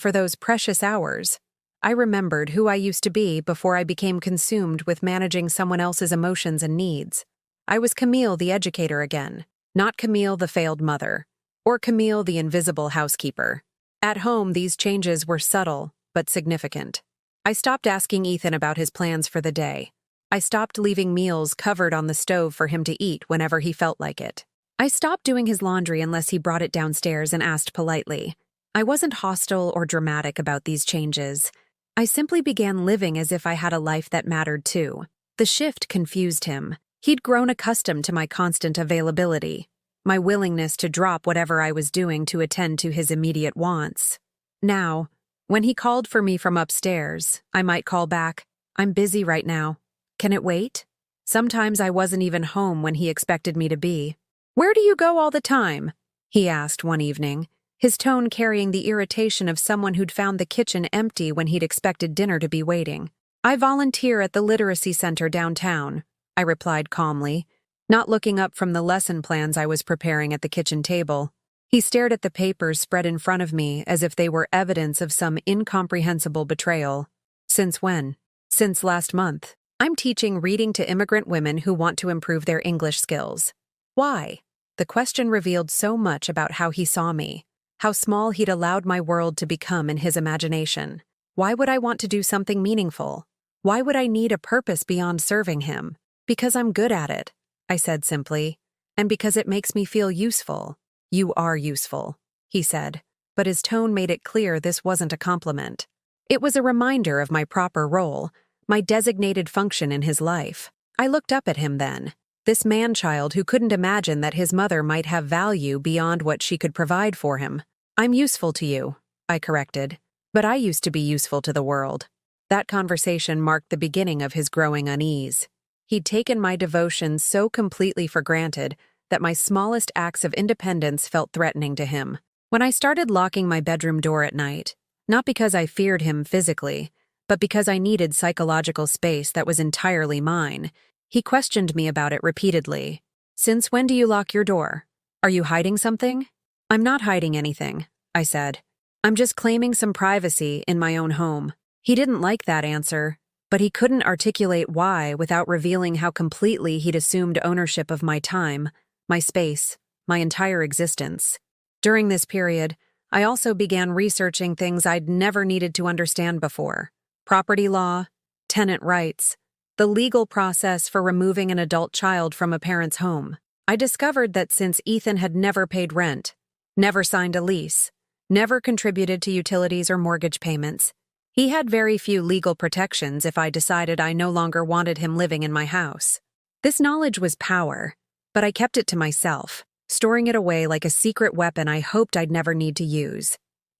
for those precious hours, I remembered who I used to be before I became consumed with managing someone else's emotions and needs. I was Camille the educator again, not Camille the failed mother, or Camille the invisible housekeeper. At home, these changes were subtle, but significant. I stopped asking Ethan about his plans for the day. I stopped leaving meals covered on the stove for him to eat whenever he felt like it. I stopped doing his laundry unless he brought it downstairs and asked politely. I wasn't hostile or dramatic about these changes. I simply began living as if I had a life that mattered too. The shift confused him. He'd grown accustomed to my constant availability, my willingness to drop whatever I was doing to attend to his immediate wants. Now, when he called for me from upstairs, I might call back, "I'm busy right now. Can it wait?" Sometimes I wasn't even home when he expected me to be. "Where do you go all the time?" he asked one evening, his tone carrying the irritation of someone who'd found the kitchen empty when he'd expected dinner to be waiting. "I volunteer at the literacy center downtown," I replied calmly, not looking up from the lesson plans I was preparing at the kitchen table. He stared at the papers spread in front of me as if they were evidence of some incomprehensible betrayal. "Since when?" "Since last month. I'm teaching reading to immigrant women who want to improve their English skills." "Why?" The question revealed so much about how he saw me, how small he'd allowed my world to become in his imagination. Why would I want to do something meaningful? Why would I need a purpose beyond serving him? "Because I'm good at it," I said simply, "and because it makes me feel useful." "You are useful," he said, but his tone made it clear this wasn't a compliment. It was a reminder of my proper role, my designated function in his life. I looked up at him then, this man-child who couldn't imagine that his mother might have value beyond what she could provide for him. "I'm useful to you," I corrected, "but I used to be useful to the world." That conversation marked the beginning of his growing unease. He'd taken my devotion so completely for granted that my smallest acts of independence felt threatening to him. When I started locking my bedroom door at night, not because I feared him physically, but because I needed psychological space that was entirely mine, he questioned me about it repeatedly. "Since when do you lock your door? Are you hiding something?" "I'm not hiding anything," I said. "I'm just claiming some privacy in my own home." He didn't like that answer, but he couldn't articulate why without revealing how completely he'd assumed ownership of my time, my space, my entire existence. During this period, I also began researching things I'd never needed to understand before: property law, tenant rights, the legal process for removing an adult child from a parent's home. I discovered that since Ethan had never paid rent, never signed a lease, never contributed to utilities or mortgage payments, he had very few legal protections if I decided I no longer wanted him living in my house. This knowledge was power, but I kept it to myself, storing it away like a secret weapon I hoped I'd never need to use.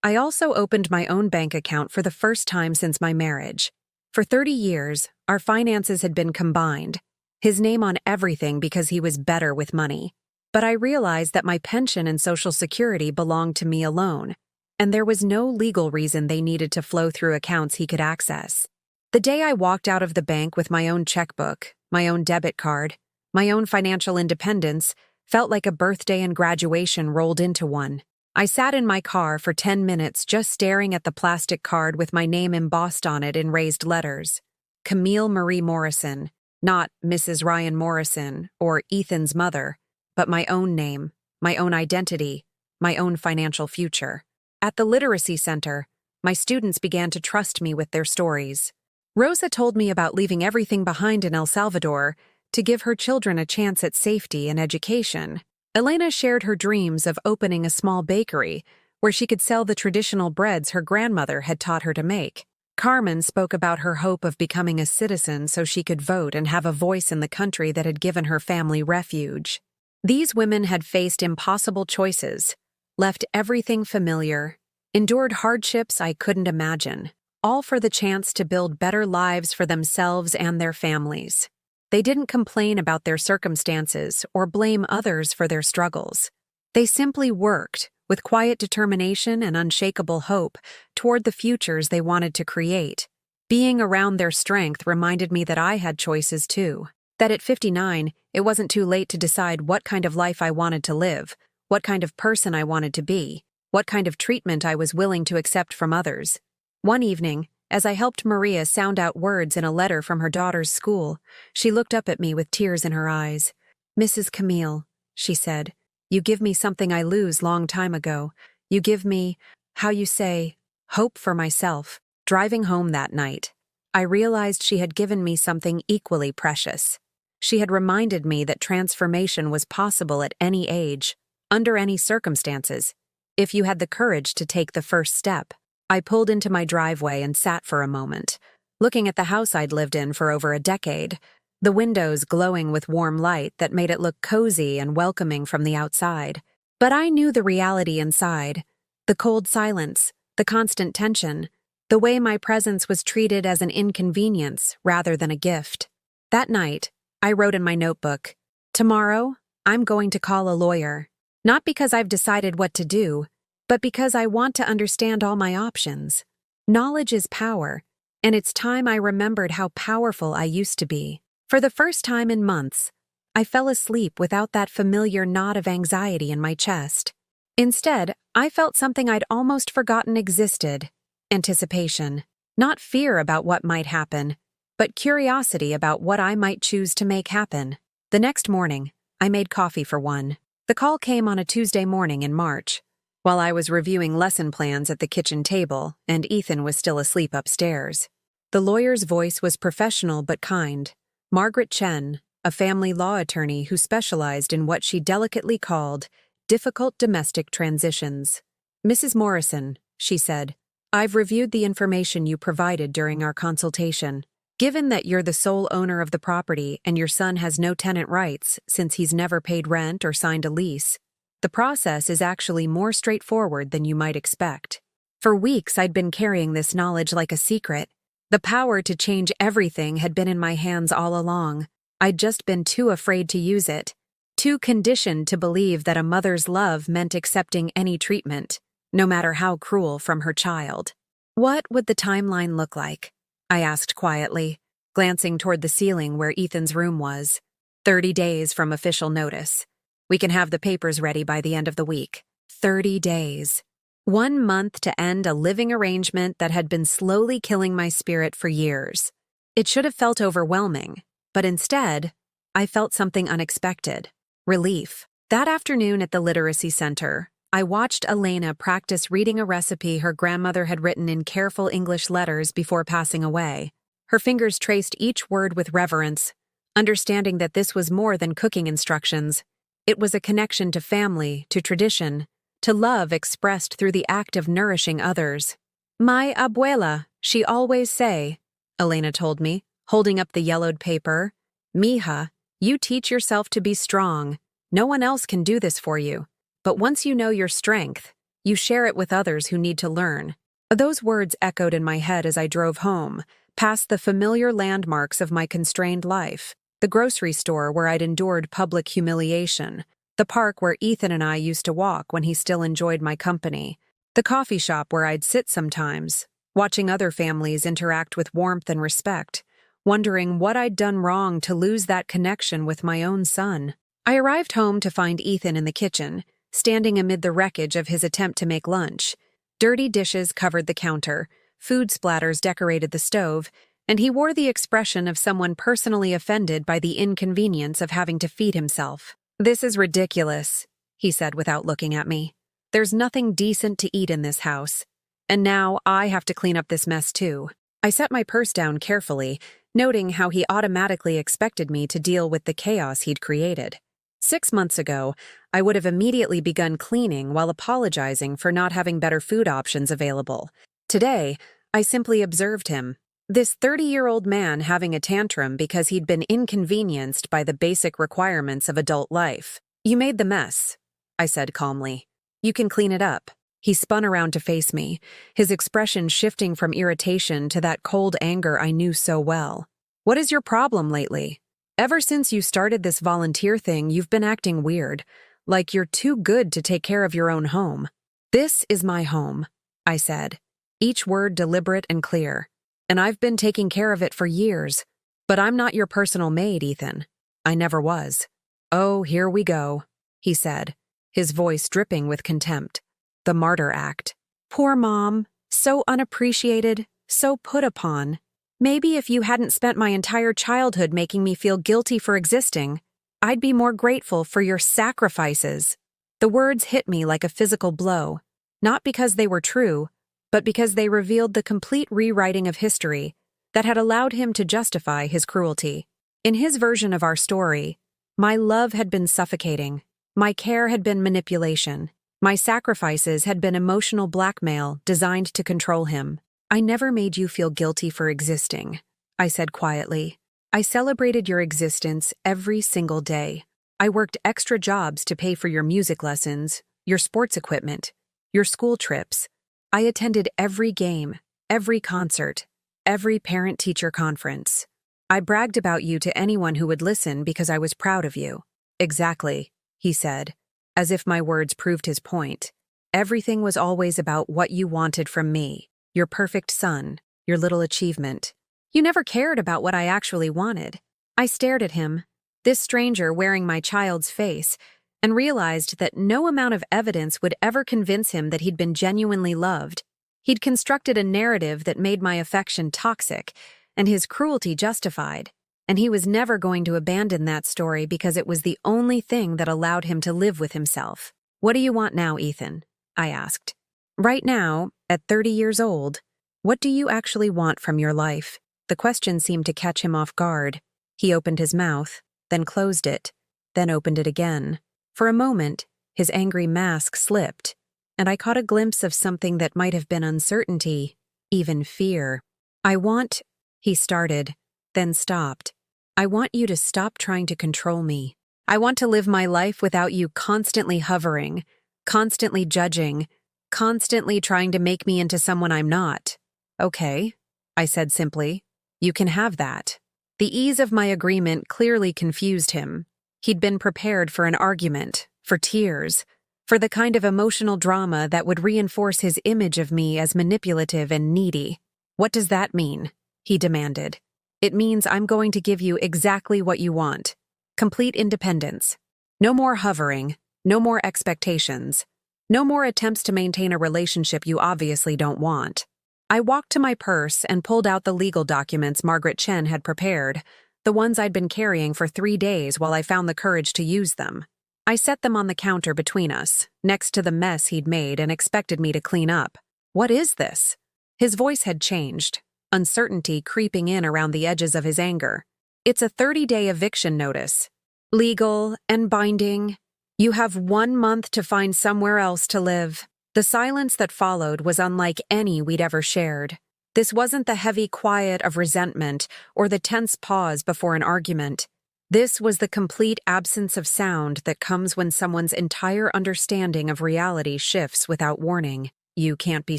I also opened my own bank account for the first time since my marriage. For 30 years, our finances had been combined, his name on everything because he was better with money. But I realized that my pension and Social Security belonged to me alone, and there was no legal reason they needed to flow through accounts he could access. The day I walked out of the bank with my own checkbook, my own debit card, my own financial independence, felt like a birthday and graduation rolled into one. I sat in my car for 10 minutes just staring at the plastic card with my name embossed on it in raised letters. Camille Marie Morrison, not Mrs. Ryan Morrison or Ethan's mother, but my own name, my own identity, my own financial future. At the Literacy Center, my students began to trust me with their stories. Rosa told me about leaving everything behind in El Salvador to give her children a chance at safety and education. Elena shared her dreams of opening a small bakery where she could sell the traditional breads her grandmother had taught her to make. Carmen spoke about her hope of becoming a citizen so she could vote and have a voice in the country that had given her family refuge. These women had faced impossible choices, left everything familiar, endured hardships I couldn't imagine, all for the chance to build better lives for themselves and their families. They didn't complain about their circumstances or blame others for their struggles. They simply worked, with quiet determination and unshakable hope, toward the futures they wanted to create. Being around their strength reminded me that I had choices too. That at 59, it wasn't too late to decide what kind of life I wanted to live, what kind of person I wanted to be, what kind of treatment I was willing to accept from others. One evening, as I helped Maria sound out words in a letter from her daughter's school, she looked up at me with tears in her eyes. "Mrs. Camille," she said, "you give me something I lose long time ago. You give me, how you say, hope for myself." Driving home that night, I realized she had given me something equally precious. She had reminded me that transformation was possible at any age, under any circumstances, if you had the courage to take the first step. I pulled into my driveway and sat for a moment, looking at the house I'd lived in for over a decade, the windows glowing with warm light that made it look cozy and welcoming from the outside. But I knew the reality inside, the cold silence, the constant tension, the way my presence was treated as an inconvenience rather than a gift. That night, I wrote in my notebook, "Tomorrow, I'm going to call a lawyer. Not because I've decided what to do, but because I want to understand all my options. Knowledge is power, and it's time I remembered how powerful I used to be." For the first time in months, I fell asleep without that familiar knot of anxiety in my chest. Instead, I felt something I'd almost forgotten existed: anticipation. Not fear about what might happen, but curiosity about what I might choose to make happen. The next morning, I made coffee for one. The call came on a Tuesday morning in March, while I was reviewing lesson plans at the kitchen table and Ethan was still asleep upstairs. The lawyer's voice was professional but kind. Margaret Chen, a family law attorney who specialized in what she delicately called difficult domestic transitions. "Mrs. Morrison," she said, "I've reviewed the information you provided during our consultation. Given that you're the sole owner of the property and your son has no tenant rights since he's never paid rent or signed a lease, the process is actually more straightforward than you might expect." For weeks, I'd been carrying this knowledge like a secret. The power to change everything had been in my hands all along. I'd just been too afraid to use it, too conditioned to believe that a mother's love meant accepting any treatment, no matter how cruel, from her child. "What would the timeline look like?" I asked quietly, glancing toward the ceiling where Ethan's room was. 30 days from official notice. We can have the papers ready by the end of the week. 30 days. 1 month to end a living arrangement that had been slowly killing my spirit for years. It should have felt overwhelming, but instead, I felt something unexpected: relief. That afternoon at the Literacy Center, I watched Elena practice reading a recipe her grandmother had written in careful English letters before passing away. Her fingers traced each word with reverence, understanding that this was more than cooking instructions. It was a connection to family, to tradition, to love expressed through the act of nourishing others. "My abuela, she always say," Elena told me, holding up the yellowed paper, "Mija, you teach yourself to be strong. No one else can do this for you. But once you know your strength, You share it with others who need to learn. Those words echoed in my head as I drove home, past the familiar landmarks of my constrained life. The grocery store where I'd endured public humiliation. The park where Ethan and I used to walk when he still enjoyed my company. The coffee shop where I'd sit sometimes, watching other families interact with warmth and respect, wondering what I'd done wrong to lose that connection with my own son. I arrived home to find Ethan in the kitchen, standing amid the wreckage of his attempt to make lunch. Dirty dishes covered the counter, food splatters decorated the stove, and he wore the expression of someone personally offended by the inconvenience of having to feed himself. "This is ridiculous," he said without looking at me. "There's nothing decent to eat in this house. And now I have to clean up this mess too." I set my purse down carefully, noting how he automatically expected me to deal with the chaos he'd created. 6 months ago, I would have immediately begun cleaning while apologizing for not having better food options available. Today, I simply observed him. This 30-year-old man having a tantrum because he'd been inconvenienced by the basic requirements of adult life. "You made the mess," I said calmly. "You can clean it up." He spun around to face me, his expression shifting from irritation to that cold anger I knew so well. "What is your problem lately? Ever since you started this volunteer thing, you've been acting weird, like you're too good to take care of your own home." "This is my home," I said, each word deliberate and clear. "And I've been taking care of it for years. But I'm not your personal maid, Ethan. I never was." "Oh, here we go," he said, his voice dripping with contempt. "The martyr act. Poor Mom. So unappreciated, so put upon. Maybe if you hadn't spent my entire childhood making me feel guilty for existing, I'd be more grateful for your sacrifices." The words hit me like a physical blow, not because they were true, but because they revealed the complete rewriting of history that had allowed him to justify his cruelty. In his version of our story, my love had been suffocating, my care had been manipulation, my sacrifices had been emotional blackmail designed to control him. "I never made you feel guilty for existing," I said quietly. "I celebrated your existence every single day. I worked extra jobs to pay for your music lessons, your sports equipment, your school trips. I attended every game, every concert, every parent-teacher conference. I bragged about you to anyone who would listen because I was proud of you." "Exactly," he said, as if my words proved his point. "Everything was always about what you wanted from me, your perfect son, your little achievement. You never cared about what I actually wanted." I stared at him, this stranger wearing my child's face, and realized that no amount of evidence would ever convince him that he'd been genuinely loved. He'd constructed a narrative that made my affection toxic and his cruelty justified, and he was never going to abandon that story because it was the only thing that allowed him to live with himself. "What do you want now, Ethan?" I asked. "Right now, at 30 years old, what do you actually want from your life?" The question seemed to catch him off guard. He opened his mouth, then closed it, then opened it again. For a moment, his angry mask slipped, and I caught a glimpse of something that might have been uncertainty, even fear. "I want," he started, then stopped. "I want you to stop trying to control me. I want to live my life without you constantly hovering, constantly judging, constantly trying to make me into someone I'm not." "Okay," I said simply. "You can have that." The ease of my agreement clearly confused him. He'd been prepared for an argument, for tears, for the kind of emotional drama that would reinforce his image of me as manipulative and needy. "What does that mean?" he demanded. "It means I'm going to give you exactly what you want. Complete independence. No more hovering, no more expectations, no more attempts to maintain a relationship you obviously don't want." I walked to my purse and pulled out the legal documents Margaret Chen had prepared, the ones I'd been carrying for 3 days while I found the courage to use them. I set them on the counter between us, next to the mess he'd made and expected me to clean up. "What is this?" His voice had changed, uncertainty creeping in around the edges of his anger. "It's a 30-day eviction notice. Legal and binding. You have 1 month to find somewhere else to live." The silence that followed was unlike any we'd ever shared. This wasn't the heavy quiet of resentment or the tense pause before an argument. This was the complete absence of sound that comes when someone's entire understanding of reality shifts without warning. "You can't be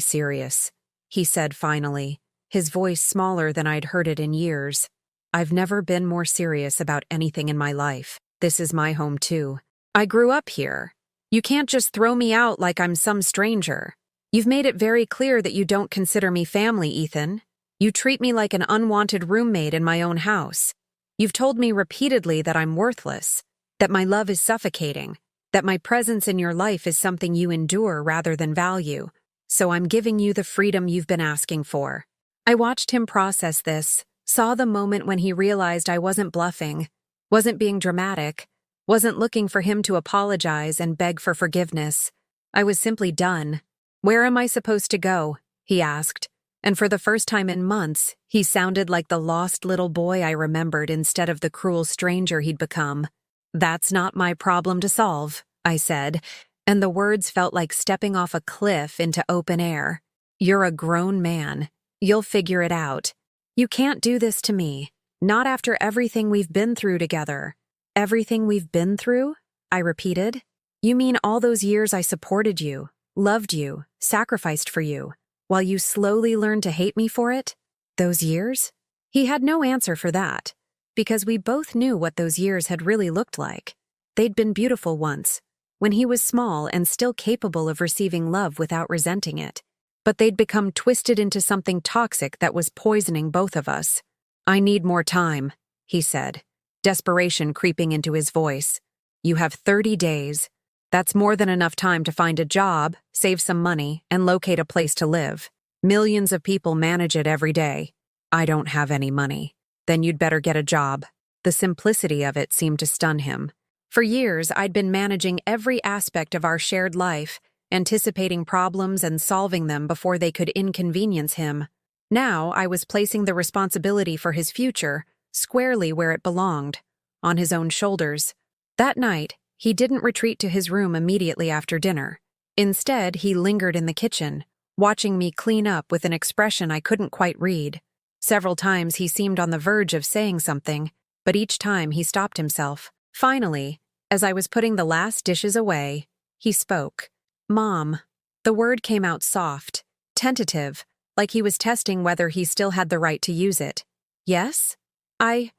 serious," he said finally, his voice smaller than I'd heard it in years. "I've never been more serious about anything in my life. This is my home too. I grew up here. You can't just throw me out like I'm some stranger. You've made it very clear that you don't consider me family, Ethan. You treat me like an unwanted roommate in my own house. You've told me repeatedly that I'm worthless, that my love is suffocating, that my presence in your life is something you endure rather than value. So I'm giving you the freedom you've been asking for." I watched him process this, saw the moment when he realized I wasn't bluffing, wasn't being dramatic, wasn't looking for him to apologize and beg for forgiveness. I was simply done. "Where am I supposed to go?" he asked, and for the first time in months, he sounded like the lost little boy I remembered instead of the cruel stranger he'd become. "That's not my problem to solve," I said, and the words felt like stepping off a cliff into open air. "You're a grown man. You'll figure it out. You can't do this to me. Not after everything we've been through together." "Everything we've been through?" I repeated. "You mean all those years I supported you, loved you, sacrificed for you, while you slowly learned to hate me for it? Those years?" He had no answer for that, because we both knew what those years had really looked like. They'd been beautiful once, when he was small and still capable of receiving love without resenting it. But they'd become twisted into something toxic that was poisoning both of us. "I need more time," he said, desperation creeping into his voice. "You have 30 days. That's more than enough time to find a job, save some money, and locate a place to live. Millions of people manage it every day. I don't have any money. Then you'd better get a job." The simplicity of it seemed to stun him. For years, I'd been managing every aspect of our shared life, anticipating problems and solving them before they could inconvenience him. Now I was placing the responsibility for his future squarely where it belonged, on his own shoulders. That night, he didn't retreat to his room immediately after dinner. Instead, he lingered in the kitchen, watching me clean up with an expression I couldn't quite read. Several times he seemed on the verge of saying something, but each time he stopped himself. Finally, as I was putting the last dishes away, he spoke. "Mom." The word came out soft, tentative, like he was testing whether he still had the right to use it. "Yes? I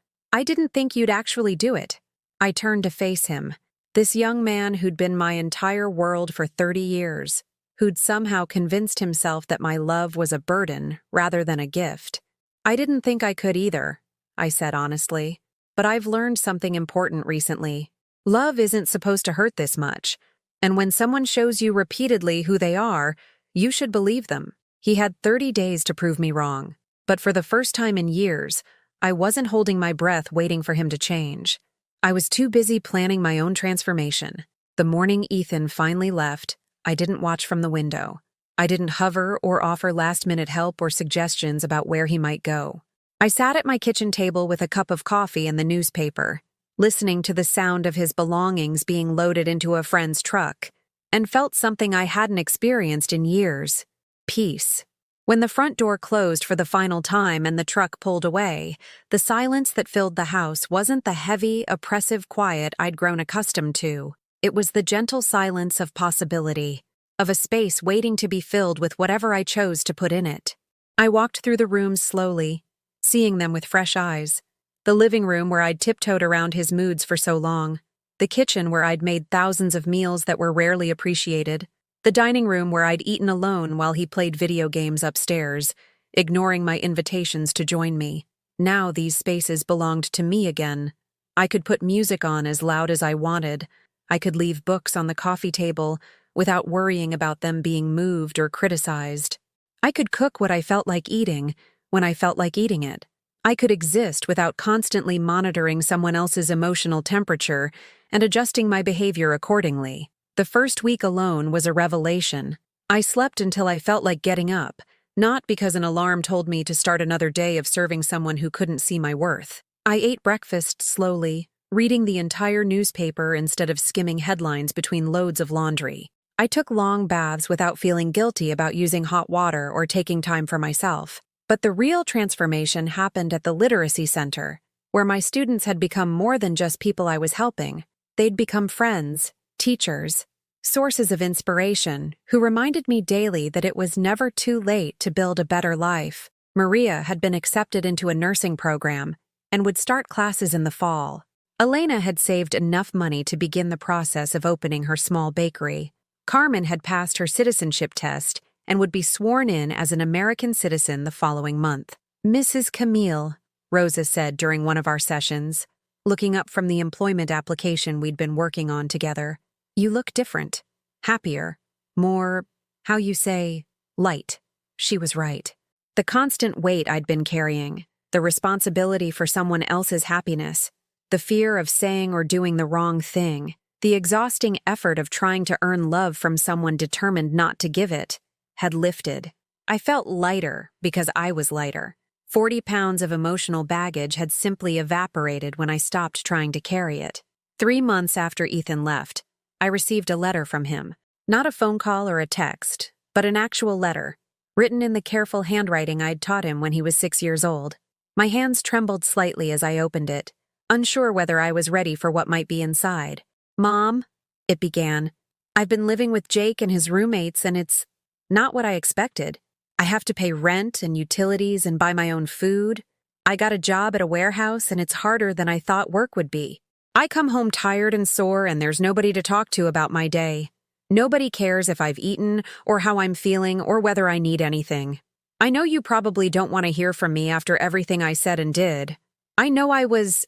didn't think you'd actually do it." I turned to face him, this young man who'd been my entire world for 30 years, who'd somehow convinced himself that my love was a burden rather than a gift. "I didn't think I could either," I said honestly, "but I've learned something important recently. Love isn't supposed to hurt this much, and when someone shows you repeatedly who they are, you should believe them." He had 30 days to prove me wrong, but for the first time in years, I wasn't holding my breath waiting for him to change. I was too busy planning my own transformation. The morning Ethan finally left, I didn't watch from the window. I didn't hover or offer last-minute help or suggestions about where he might go. I sat at my kitchen table with a cup of coffee and the newspaper, listening to the sound of his belongings being loaded into a friend's truck, and felt something I hadn't experienced in years: peace. When the front door closed for the final time and the truck pulled away, the silence that filled the house wasn't the heavy, oppressive quiet I'd grown accustomed to. It was the gentle silence of possibility, of a space waiting to be filled with whatever I chose to put in it. I walked through the rooms slowly, seeing them with fresh eyes. The living room where I'd tiptoed around his moods for so long. The kitchen where I'd made thousands of meals that were rarely appreciated. The dining room where I'd eaten alone while he played video games upstairs, ignoring my invitations to join me. Now these spaces belonged to me again. I could put music on as loud as I wanted. I could leave books on the coffee table without worrying about them being moved or criticized. I could cook what I felt like eating when I felt like eating it. I could exist without constantly monitoring someone else's emotional temperature and adjusting my behavior accordingly. The first week alone was a revelation. I slept until I felt like getting up, not because an alarm told me to start another day of serving someone who couldn't see my worth. I ate breakfast slowly, reading the entire newspaper instead of skimming headlines between loads of laundry. I took long baths without feeling guilty about using hot water or taking time for myself. But the real transformation happened at the literacy center, where my students had become more than just people I was helping. They'd become friends, teachers, sources of inspiration who reminded me daily that it was never too late to build a better life. Maria had been accepted into a nursing program and would start classes in the fall. Elena had saved enough money to begin the process of opening her small bakery. Carmen had passed her citizenship test and would be sworn in as an American citizen the following month. "Mrs. Camille," Rosa said during one of our sessions, looking up from the employment application we'd been working on together, "you look different, happier, more, how you say, light." She was right. The constant weight I'd been carrying, the responsibility for someone else's happiness, the fear of saying or doing the wrong thing, the exhausting effort of trying to earn love from someone determined not to give it, had lifted. I felt lighter because I was lighter. 40 pounds of emotional baggage had simply evaporated when I stopped trying to carry it. 3 months after Ethan left, I received a letter from him. Not a phone call or a text, but an actual letter, written in the careful handwriting I'd taught him when he was 6 years old. My hands trembled slightly as I opened it, unsure whether I was ready for what might be inside. "Mom," it began, "I've been living with Jake and his roommates, and it's not what I expected. I have to pay rent and utilities and buy my own food. I got a job at a warehouse, and it's harder than I thought work would be. I come home tired and sore, and there's nobody to talk to about my day. Nobody cares if I've eaten, or how I'm feeling, or whether I need anything. I know you probably don't want to hear from me after everything I said and did. I know I was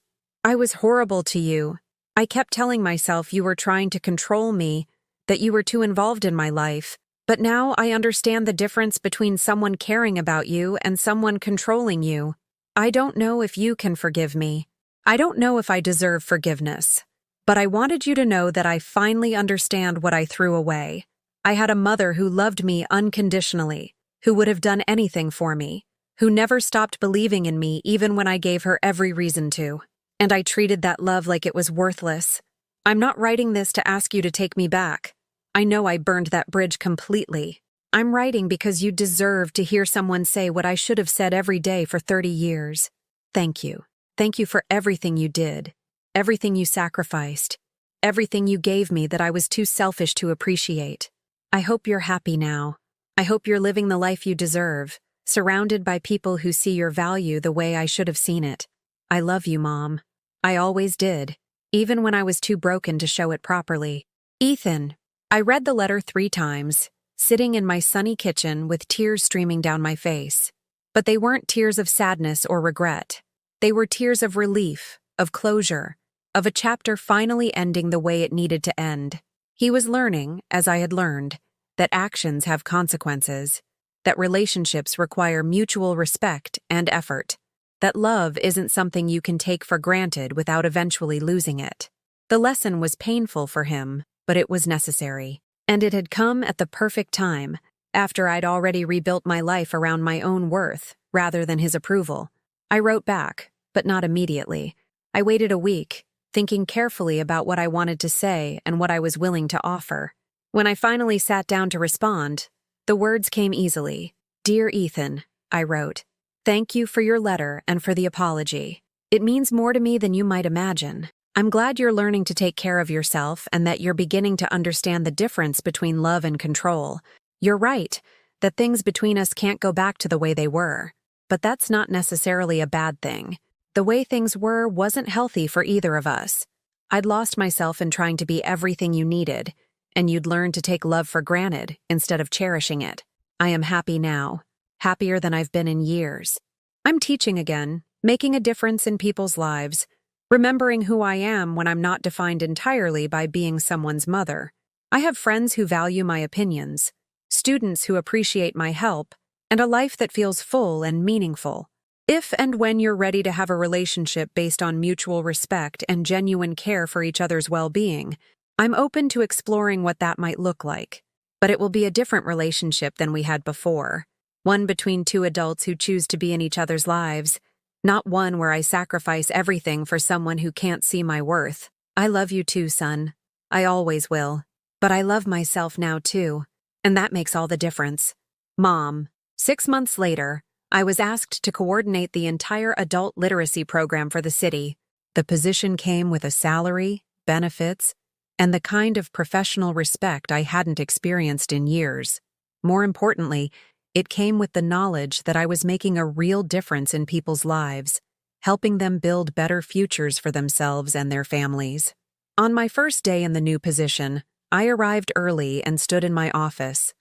horrible to you. I kept telling myself you were trying to control me, that you were too involved in my life. But now I understand the difference between someone caring about you and someone controlling you. I don't know if you can forgive me. I don't know if I deserve forgiveness. But I wanted you to know that I finally understand what I threw away. I had a mother who loved me unconditionally, who would have done anything for me, who never stopped believing in me even when I gave her every reason to. And I treated that love like it was worthless. I'm not writing this to ask you to take me back. I know I burned that bridge completely. I'm writing because you deserve to hear someone say what I should have said every day for 30 years. Thank you. Thank you for everything you did, everything you sacrificed, everything you gave me that I was too selfish to appreciate. I hope you're happy now. I hope you're living the life you deserve, surrounded by people who see your value the way I should have seen it. I love you, Mom. I always did, even when I was too broken to show it properly. Ethan." I read the letter 3 times, sitting in my sunny kitchen with tears streaming down my face. But they weren't tears of sadness or regret. They were tears of relief, of closure, of a chapter finally ending the way it needed to end. He was learning, as I had learned, that actions have consequences, that relationships require mutual respect and effort, that love isn't something you can take for granted without eventually losing it. The lesson was painful for him, but it was necessary. And it had come at the perfect time, after I'd already rebuilt my life around my own worth, rather than his approval. I wrote back, but not immediately. I waited a week, thinking carefully about what I wanted to say and what I was willing to offer. When I finally sat down to respond, the words came easily. "Dear Ethan," I wrote, "thank you for your letter and for the apology. It means more to me than you might imagine. I'm glad you're learning to take care of yourself and that you're beginning to understand the difference between love and control. You're right, that things between us can't go back to the way they were. But that's not necessarily a bad thing. The way things were wasn't healthy for either of us. I'd lost myself in trying to be everything you needed, and you'd learned to take love for granted instead of cherishing it. I am happy now, happier than I've been in years. I'm teaching again, making a difference in people's lives, remembering who I am when I'm not defined entirely by being someone's mother. I have friends who value my opinions, students who appreciate my help, and a life that feels full and meaningful. If and when you're ready to have a relationship based on mutual respect and genuine care for each other's well-being, I'm open to exploring what that might look like. But it will be a different relationship than we had before, one between 2 adults who choose to be in each other's lives, not one where I sacrifice everything for someone who can't see my worth. I love you too, son. I always will. But I love myself now too, and that makes all the difference. Mom. 6 months later, I was asked to coordinate the entire adult literacy program for the city. The position came with a salary, benefits, and the kind of professional respect I hadn't experienced in years. More importantly, it came with the knowledge that I was making a real difference in people's lives, helping them build better futures for themselves and their families. On my first day in the new position, I arrived early and stood in my office,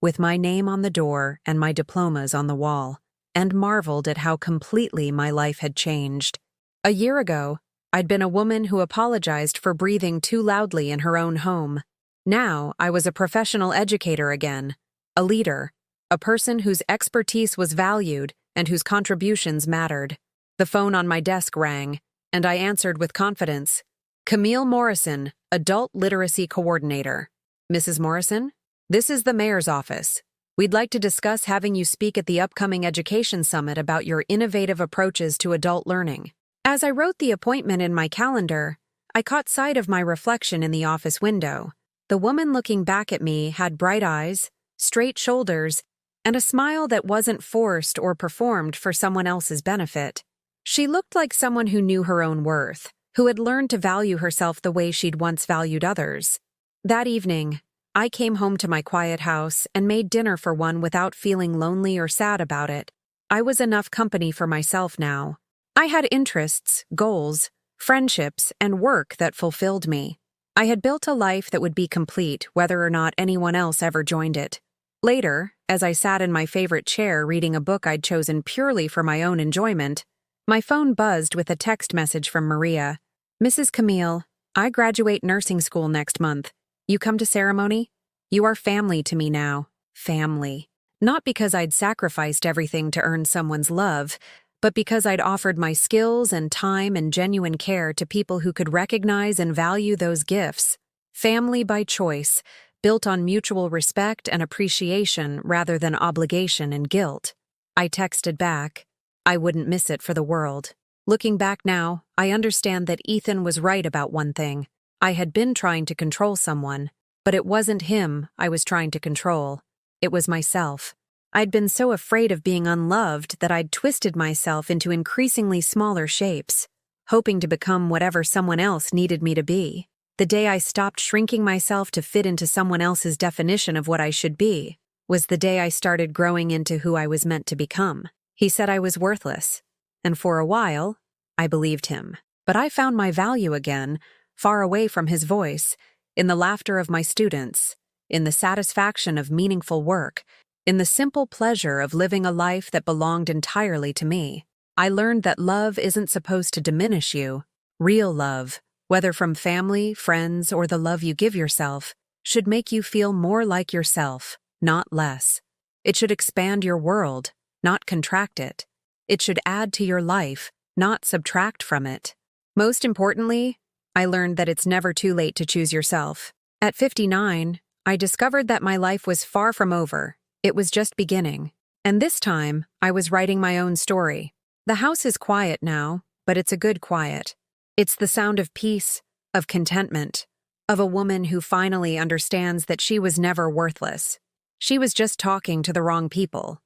with my name on the door and my diplomas on the wall, and marveled at how completely my life had changed. A year ago, I'd been a woman who apologized for breathing too loudly in her own home. Now, I was a professional educator again, a leader, a person whose expertise was valued and whose contributions mattered. The phone on my desk rang, and I answered with confidence. Camille Morrison, Adult Literacy Coordinator. Mrs. Morrison? This is the mayor's office. We'd like to discuss having you speak at the upcoming Education Summit about your innovative approaches to adult learning. As I wrote the appointment in my calendar, I caught sight of my reflection in the office window. The woman looking back at me had bright eyes, straight shoulders, and a smile that wasn't forced or performed for someone else's benefit. She looked like someone who knew her own worth, who had learned to value herself the way she'd once valued others. That evening, I came home to my quiet house and made dinner for one without feeling lonely or sad about it. I was enough company for myself now. I had interests, goals, friendships, and work that fulfilled me. I had built a life that would be complete whether or not anyone else ever joined it. Later, as I sat in my favorite chair reading a book I'd chosen purely for my own enjoyment, my phone buzzed with a text message from Maria. Mrs. Camille, I graduate nursing school next month. You come to ceremony? You are family to me now. Family. Not because I'd sacrificed everything to earn someone's love, but because I'd offered my skills and time and genuine care to people who could recognize and value those gifts. Family by choice, built on mutual respect and appreciation rather than obligation and guilt. I texted back, I wouldn't miss it for the world. Looking back now, I understand that Ethan was right about one thing. I had been trying to control someone, but it wasn't him I was trying to control. It was myself. I'd been so afraid of being unloved that I'd twisted myself into increasingly smaller shapes, hoping to become whatever someone else needed me to be. The day I stopped shrinking myself to fit into someone else's definition of what I should be was the day I started growing into who I was meant to become. He said I was worthless, and for a while, I believed him. But I found my value again, far away from his voice, in the laughter of my students, in the satisfaction of meaningful work, in the simple pleasure of living a life that belonged entirely to me. I learned that love isn't supposed to diminish you. Real love, whether from family, friends, or the love you give yourself, should make you feel more like yourself, not less. It should expand your world, not contract it. It should add to your life, not subtract from it. Most importantly, I learned that it's never too late to choose yourself. At 59, I discovered that my life was far from over. It was just beginning. And this time, I was writing my own story. The house is quiet now, but it's a good quiet. It's the sound of peace, of contentment, of a woman who finally understands that she was never worthless. She was just talking to the wrong people.